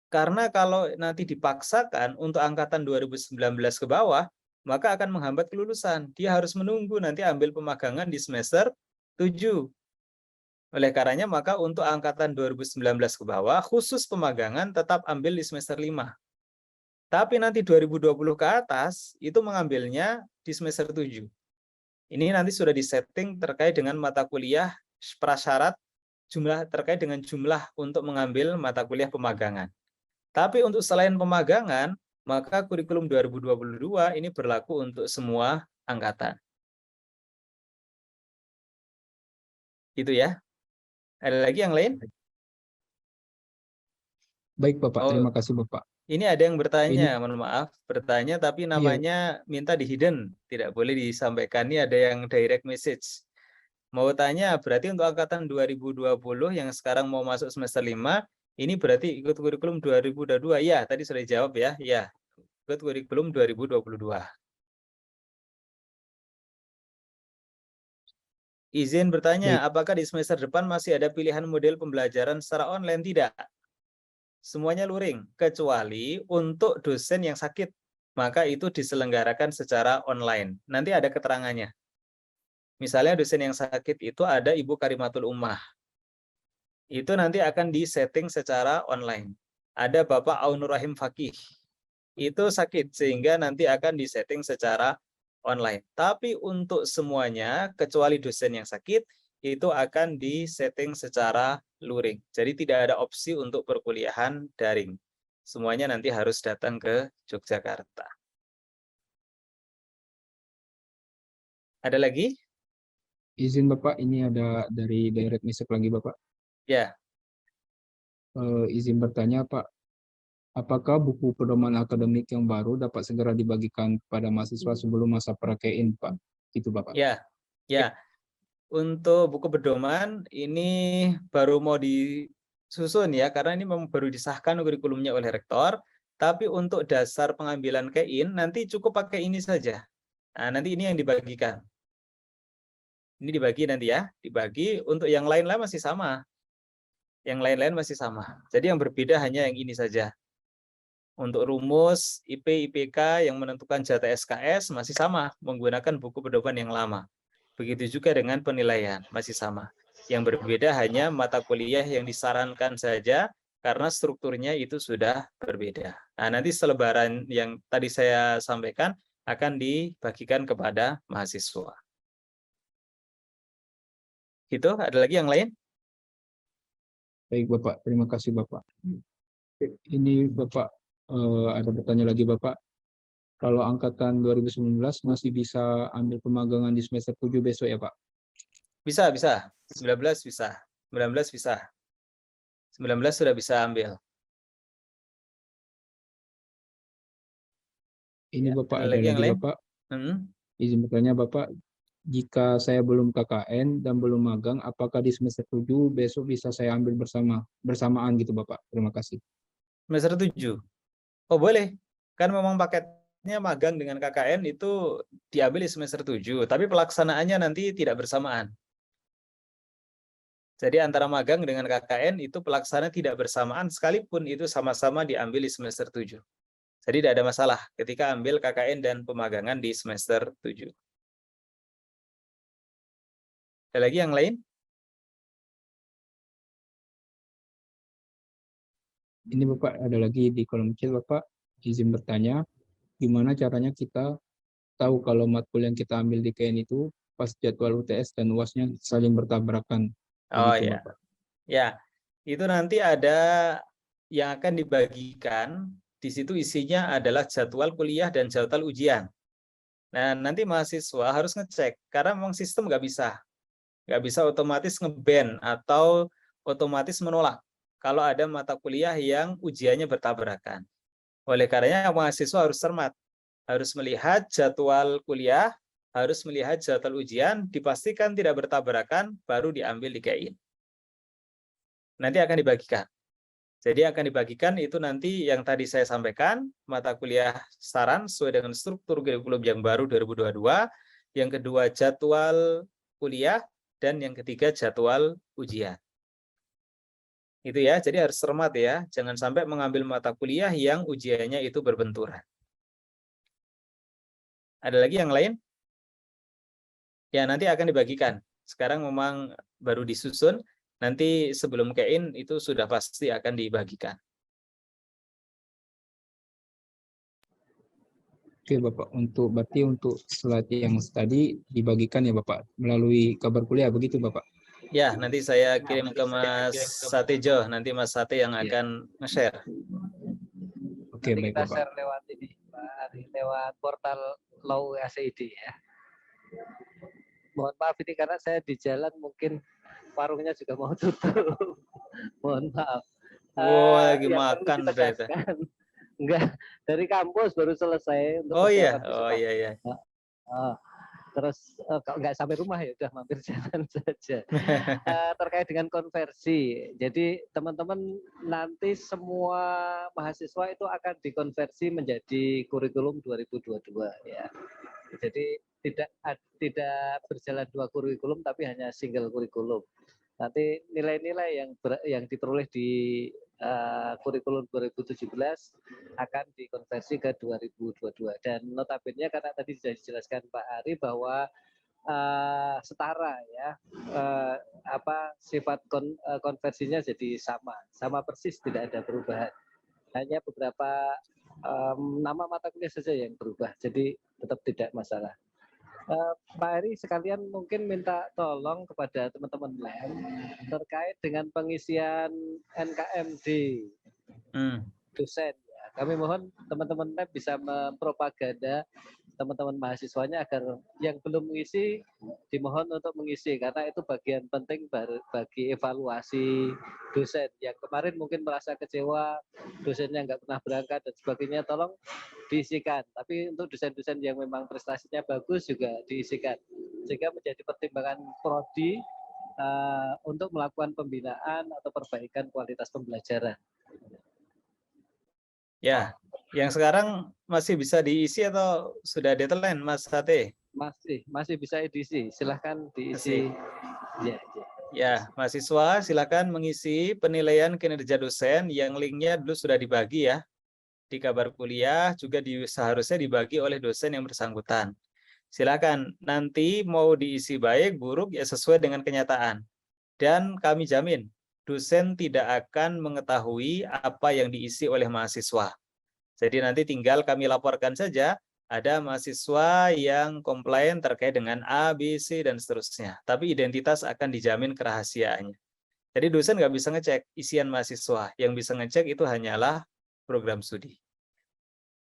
Karena kalau nanti dipaksakan untuk angkatan 2019 ke bawah, maka akan menghambat kelulusan. Dia harus menunggu nanti ambil pemagangan di semester 7. Oleh karenanya, maka untuk angkatan 2019 ke bawah, khusus pemagangan tetap ambil di semester 5. Tapi nanti 2020 ke atas, itu mengambilnya di semester 7. Ini nanti sudah disetting terkait dengan mata kuliah prasyarat, terkait dengan jumlah untuk mengambil mata kuliah pemagangan. Tapi untuk selain pemagangan, maka kurikulum 2022 ini berlaku untuk semua angkatan. Itu ya. Ada lagi yang lain? Baik Bapak, terima kasih Bapak. Ini ada yang bertanya, mohon maaf, bertanya tapi namanya minta di hidden, tidak boleh disampaikan. Ini ada yang direct message. Mau tanya, berarti untuk angkatan 2020 yang sekarang mau masuk semester 5, ini berarti ikut kurikulum 2022. Ya, tadi sudah dijawab ya. Ya, ikut kurikulum 2022. Izin bertanya, apakah di semester depan masih ada pilihan model pembelajaran secara online? Tidak. Semuanya luring, kecuali untuk dosen yang sakit, maka itu diselenggarakan secara online. Nanti ada keterangannya. Misalnya dosen yang sakit itu ada Ibu Karimatul Ummah. Itu nanti akan disetting secara online. Ada Bapak Aunur Rahim Fakih. Itu sakit, sehingga nanti akan disetting secara online. Tapi untuk semuanya, kecuali dosen yang sakit, itu akan disetting secara luring. Jadi tidak ada opsi untuk perkuliahan daring. Semuanya nanti harus datang ke Yogyakarta. Ada lagi? Izin Bapak, ini ada dari direct message lagi Bapak. Ya. Izin bertanya Pak, apakah buku pedoman akademik yang baru dapat segera dibagikan kepada mahasiswa sebelum masa prakein Pak? Itu Bapak. Ya, ya. Untuk buku pedoman ini baru mau disusun ya, karena ini memang baru disahkan kurikulumnya oleh rektor. Tapi untuk dasar pengambilan KEIN nanti cukup pakai ini saja. Nah, nanti ini yang dibagikan. Ini dibagi nanti ya, dibagi. Untuk yang lain-lain masih sama. Yang lain-lain masih sama. Jadi yang berbeda hanya yang ini saja. Untuk rumus IP, IPK yang menentukan jatah SKS masih sama, menggunakan buku pedoman yang lama. Begitu juga dengan penilaian, masih sama. Yang berbeda hanya mata kuliah yang disarankan saja, karena strukturnya itu sudah berbeda. Nah, nanti selebaran yang tadi saya sampaikan akan dibagikan kepada mahasiswa. Gitu, ada lagi yang lain? Baik Bapak, terima kasih Bapak. Ini Bapak, ada bertanya lagi Bapak. Kalau angkatan 2019 masih bisa ambil pemagangan di semester 7 besok ya Pak? Bisa, bisa. 19 bisa. 19 bisa. 19 sudah bisa ambil. Ini Bapak, ada ada lagi yang lagi lain? Bapak. Izin bertanya Bapak, jika saya belum KKN dan belum magang, apakah di semester 7 besok bisa saya ambil bersamaan gitu Bapak? Terima kasih. Semester 7. Oh boleh, kan memang paketnya magang dengan KKN itu diambil di semester 7, tapi pelaksanaannya nanti tidak bersamaan. Jadi antara magang dengan KKN itu pelaksana tidak bersamaan sekalipun itu sama-sama diambil di semester 7. Jadi tidak ada masalah ketika ambil KKN dan pemagangan di semester 7. Ada lagi yang lain? Ini Bapak, ada lagi di kolom chat Bapak, izin bertanya, gimana caranya kita tahu kalau matkul yang kita ambil di KN itu pas jadwal UTS dan UAS-nya saling bertabrakan? Oh Begitu, ya, Bapak. ya itu nanti ada yang akan dibagikan. Di situ isinya adalah jadwal kuliah dan jadwal ujian. Nah nanti mahasiswa harus ngecek karena memang sistem nggak bisa otomatis nge-ban atau otomatis menolak kalau ada mata kuliah yang ujiannya bertabrakan. Oleh karenanya mahasiswa harus cermat, harus melihat jadwal kuliah, harus melihat jadwal ujian, dipastikan tidak bertabrakan, baru diambil di KIN. Nanti akan dibagikan. Jadi akan dibagikan itu nanti yang tadi saya sampaikan, mata kuliah saran sesuai dengan struktur kurikulum yang baru 2022, yang kedua jadwal kuliah, dan yang ketiga jadwal ujian. Itu ya, jadi harus cermat ya, jangan sampai mengambil mata kuliah yang ujiannya itu berbenturan. Ada lagi yang lain? Ya, nanti akan dibagikan. Sekarang memang baru disusun, nanti sebelum KIN itu sudah pasti akan dibagikan. Oke Bapak, berarti untuk slide yang tadi dibagikan ya Bapak, melalui kabar kuliah, begitu Bapak? Ya, nanti saya kirim ke Mas Satejo, nanti Mas Sate yang akan nge-share. Oke, Nanti baik kita Bapak. share lewat ini, Pak Ari, lewat portal Law SID ya. Mohon maaf ini karena saya di jalan mungkin warungnya juga mau tutup. Mohon maaf. Lagi yang makan perlu ditegaskan. Enggak, dari kampus baru selesai untuk Oh iya, persiapan besok. oh iya. Terus kalau nggak sampai rumah ya udah mampir jalan saja. Terkait dengan konversi, jadi teman-teman nanti semua mahasiswa itu akan dikonversi menjadi kurikulum 2022 ya. Jadi tidak berjalan dua kurikulum tapi hanya single kurikulum. Nanti nilai-nilai yang diperoleh di kurikulum 2017 akan dikonversi ke 2022 dan notabene karena tadi sudah dijelaskan Pak Ari bahwa setara ya sifat konversinya jadi sama persis, tidak ada perubahan, hanya beberapa nama mata kuliah saja yang berubah, jadi tetap tidak masalah. Pak Ari sekalian mungkin minta tolong kepada teman-teman LEM terkait dengan pengisian NKMD dosen. Ya. Kami mohon teman-teman LEM bisa mempropaganda teman-teman mahasiswanya agar yang belum mengisi dimohon untuk mengisi karena itu bagian penting bagi evaluasi dosen yang kemarin mungkin merasa kecewa dosennya nggak pernah berangkat dan sebagainya, tolong diisikan. Tapi untuk dosen-dosen yang memang prestasinya bagus juga diisikan sehingga menjadi pertimbangan prodi untuk melakukan pembinaan atau perbaikan kualitas pembelajaran. Ya, yang sekarang masih bisa diisi atau sudah deadline, Mas Sate? Masih bisa diisi, silahkan diisi. Ya, mahasiswa silakan mengisi penilaian kinerja dosen yang linknya dulu sudah dibagi ya. Di kabar kuliah juga seharusnya dibagi oleh dosen yang bersangkutan. Silakan, nanti mau diisi baik, buruk ya sesuai dengan kenyataan. Dan kami jamin, dosen tidak akan mengetahui apa yang diisi oleh mahasiswa. Jadi nanti tinggal kami laporkan saja, ada mahasiswa yang komplain terkait dengan A, B, C, dan seterusnya. Tapi identitas akan dijamin kerahasiaannya. Jadi dosen nggak bisa ngecek isian mahasiswa. Yang bisa ngecek itu hanyalah program studi.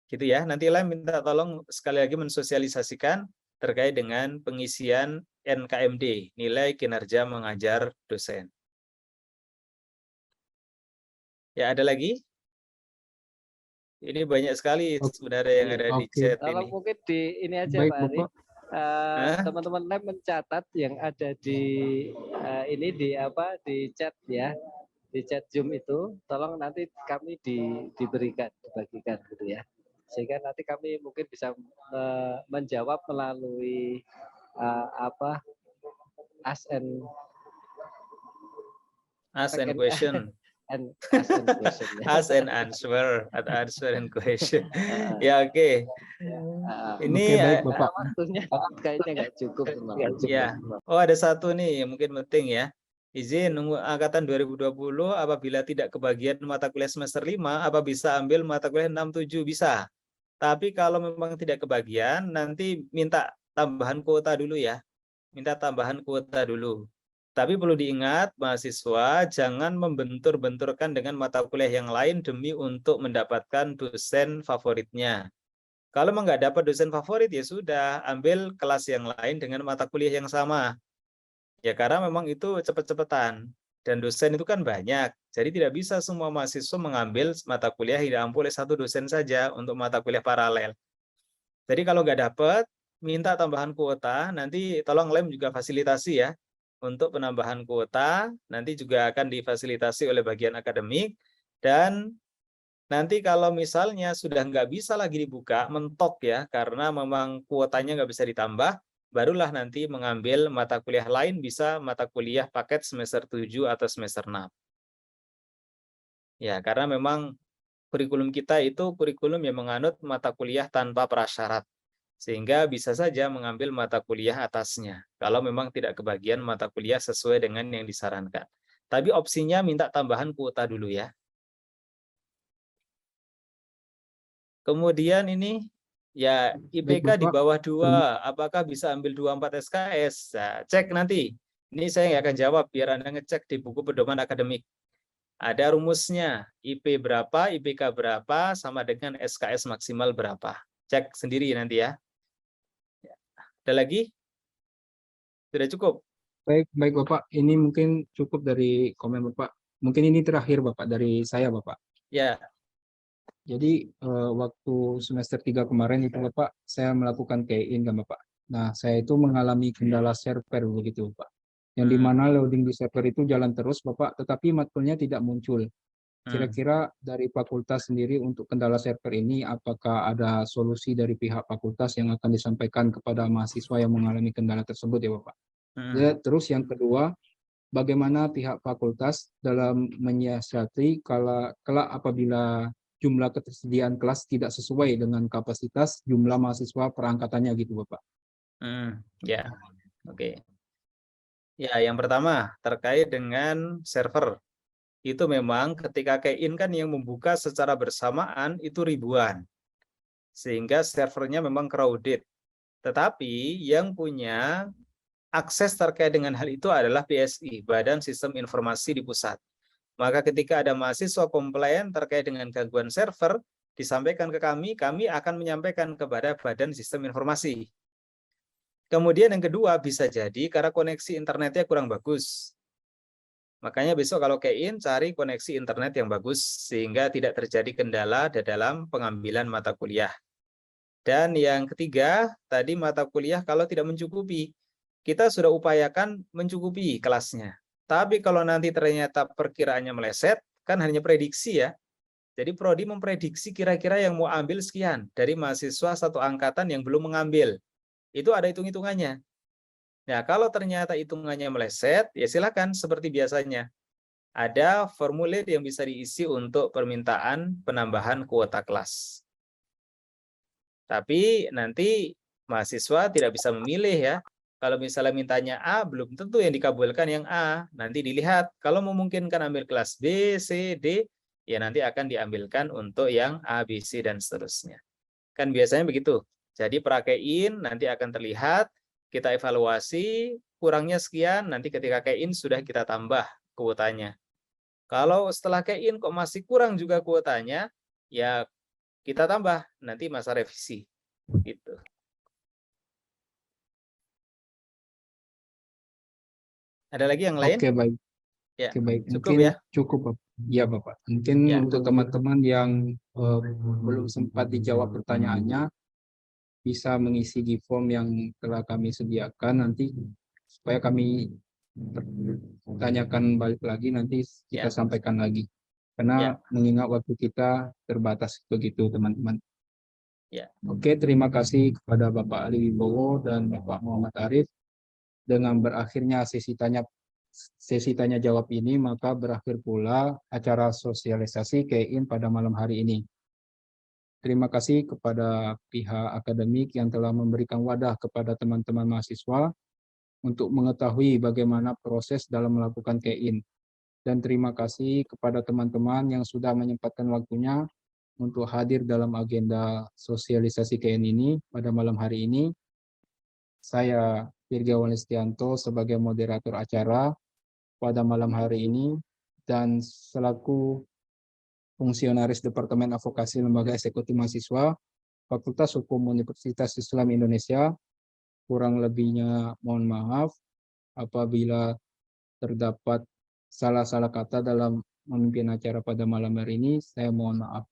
Gitu ya, nanti minta tolong sekali lagi mensosialisasikan terkait dengan pengisian NKMD, nilai kinerja mengajar dosen. Ya, ada lagi? Ini banyak sekali sebenarnya yang ada di chat Kalau ini. mungkin di ini aja Baik, Pak Ari. Bapak. teman-teman lab mencatat yang ada di ini di chat ya, di chat Zoom itu, tolong nanti kami dibagikan gitu ya, sehingga nanti kami mungkin bisa menjawab melalui ask and question. Ask and answer atau answer and question. Ya, oke. Ini baik Bapak. Waktunya kayaknya nggak cukup. Ya. Oh, ada satu nih yang mungkin penting ya. Izin angkatan 2020 apabila tidak kebagian mata kuliah semester 5, apa bisa ambil mata kuliah 6, 7? Bisa. Tapi kalau memang tidak kebagian, nanti minta tambahan kuota dulu ya. Minta tambahan kuota dulu. Tapi perlu diingat, mahasiswa jangan membentur-benturkan dengan mata kuliah yang lain demi untuk mendapatkan dosen favoritnya. Kalau memang nggak dapat dosen favorit, ya sudah, ambil kelas yang lain dengan mata kuliah yang sama. Ya karena memang itu cepet-cepetan. Dan dosen itu kan banyak, jadi tidak bisa semua mahasiswa mengambil mata kuliah yang diampu oleh satu dosen saja untuk mata kuliah paralel. Jadi kalau nggak dapat, minta tambahan kuota, nanti tolong lem juga fasilitasi ya. Untuk penambahan kuota, nanti juga akan difasilitasi oleh bagian akademik, dan nanti kalau misalnya sudah nggak bisa lagi dibuka, mentok ya, karena memang kuotanya nggak bisa ditambah, barulah nanti mengambil mata kuliah lain, bisa mata kuliah paket semester 7 atau semester 6. Ya, karena memang kurikulum kita itu kurikulum yang menganut mata kuliah tanpa prasyarat. Sehingga bisa saja mengambil mata kuliah atasnya, kalau memang tidak kebagian mata kuliah sesuai dengan yang disarankan. Tapi opsinya minta tambahan kuota dulu ya. Kemudian ini, ya IPK di bawah 2, apakah bisa ambil 24 SKS? Nah, cek nanti. Ini saya nggak akan jawab, biar Anda ngecek di buku pedoman akademik. Ada rumusnya, IP berapa, IPK berapa, sama dengan SKS maksimal berapa. Cek sendiri nanti ya. Ada lagi? Sudah cukup? Baik Bapak. Ini mungkin cukup dari komen Bapak. Mungkin ini terakhir Bapak dari saya Bapak. Ya. Jadi waktu semester 3 kemarin itu Bapak, saya melakukan key-in kan Bapak. Nah, saya itu mengalami kendala server begitu Bapak. Yang dimana loading di server itu jalan terus Bapak, tetapi matkulnya tidak muncul. Kira-kira dari fakultas sendiri untuk kendala server ini, apakah ada solusi dari pihak fakultas yang akan disampaikan kepada mahasiswa yang mengalami kendala tersebut ya Bapak? Terus yang kedua, bagaimana pihak fakultas dalam menyiasati kelak apabila jumlah ketersediaan kelas tidak sesuai dengan kapasitas jumlah mahasiswa perangkatannya gitu Bapak? Ya, oke. Ya, yang pertama terkait dengan server. Itu memang ketika key-in kan yang membuka secara bersamaan itu ribuan. Sehingga servernya memang crowded. Tetapi yang punya akses terkait dengan hal itu adalah BSI, Badan Sistem Informasi di Pusat. Maka ketika ada mahasiswa komplain terkait dengan gangguan server, disampaikan ke kami akan menyampaikan kepada Badan Sistem Informasi. Kemudian yang kedua, bisa jadi karena koneksi internetnya kurang bagus. Makanya besok kalau key-in cari koneksi internet yang bagus sehingga tidak terjadi kendala dalam pengambilan mata kuliah. Dan yang ketiga, tadi mata kuliah kalau tidak mencukupi, kita sudah upayakan mencukupi kelasnya. Tapi kalau nanti ternyata perkiraannya meleset, kan hanya prediksi ya. Jadi prodi memprediksi kira-kira yang mau ambil sekian dari mahasiswa satu angkatan yang belum mengambil. Itu ada hitung-hitungannya. Nah, kalau ternyata hitungannya meleset, ya silakan seperti biasanya. Ada formulir yang bisa diisi untuk permintaan penambahan kuota kelas. Tapi nanti mahasiswa tidak bisa memilih ya. Kalau misalnya mintanya A, belum tentu yang dikabulkan yang A. Nanti dilihat, kalau memungkinkan ambil kelas B, C, D, ya nanti akan diambilkan untuk yang A, B, C, dan seterusnya. Kan biasanya begitu. Jadi praktein nanti akan terlihat, kita evaluasi, kurangnya sekian, nanti ketika key-in sudah kita tambah kuotanya. Kalau setelah key-in kok masih kurang juga kuotanya, ya kita tambah, nanti masa revisi. Gitu. Ada lagi yang lain? Oke, baik. Ya, Oke, baik. cukup Mungkin ya? Cukup, Bapak. Ya, Bapak. Mungkin Ya. untuk teman-teman yang belum sempat dijawab pertanyaannya, bisa mengisi di form yang telah kami sediakan nanti, supaya kami tanyakan balik lagi, nanti kita sampaikan lagi. Karena mengingat waktu kita terbatas begitu teman-teman. Oke, terima kasih kepada Bapak Ali Wibowo dan Bapak Muhammad Arif. Dengan berakhirnya sesi tanya jawab ini, maka berakhir pula acara sosialisasi KEIN pada malam hari ini. Terima kasih kepada pihak akademik yang telah memberikan wadah kepada teman-teman mahasiswa untuk mengetahui bagaimana proses dalam melakukan KEIN. Dan terima kasih kepada teman-teman yang sudah menyempatkan waktunya untuk hadir dalam agenda sosialisasi KEIN ini pada malam hari ini. Saya Virgawan Listianto sebagai moderator acara pada malam hari ini, dan selaku fungsionaris Departemen Advokasi Lembaga Eksekutif Mahasiswa Fakultas Hukum Universitas Islam Indonesia, kurang lebihnya mohon maaf apabila terdapat salah-salah kata dalam memimpin acara pada malam hari ini. Saya mohon maaf.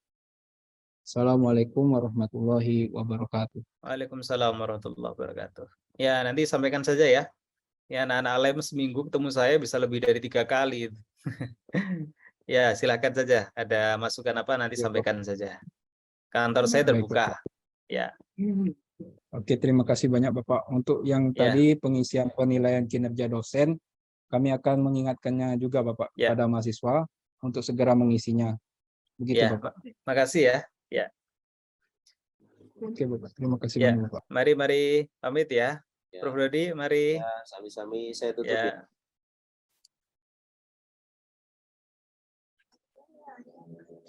Assalamualaikum warahmatullahi wabarakatuh. Waalaikumsalam warahmatullahi wabarakatuh. Ya, nanti sampaikan saja ya. Ya, anak-anak Alem seminggu ketemu saya bisa lebih dari 3 kali. Ya, silakan saja. Ada masukan apa nanti sampaikan saja. Kantor saya terbuka. Ya. Oke, terima kasih banyak Bapak. Untuk yang tadi pengisian penilaian kinerja dosen, kami akan mengingatkannya juga Bapak pada mahasiswa untuk segera mengisinya. Begitu Bapak. Makasih ya. Ya. Oke Bapak, terima kasih banyak Bapak. Mari pamit ya. Prof. Dodi, mari. Ya, sami-sami saya tutup ya.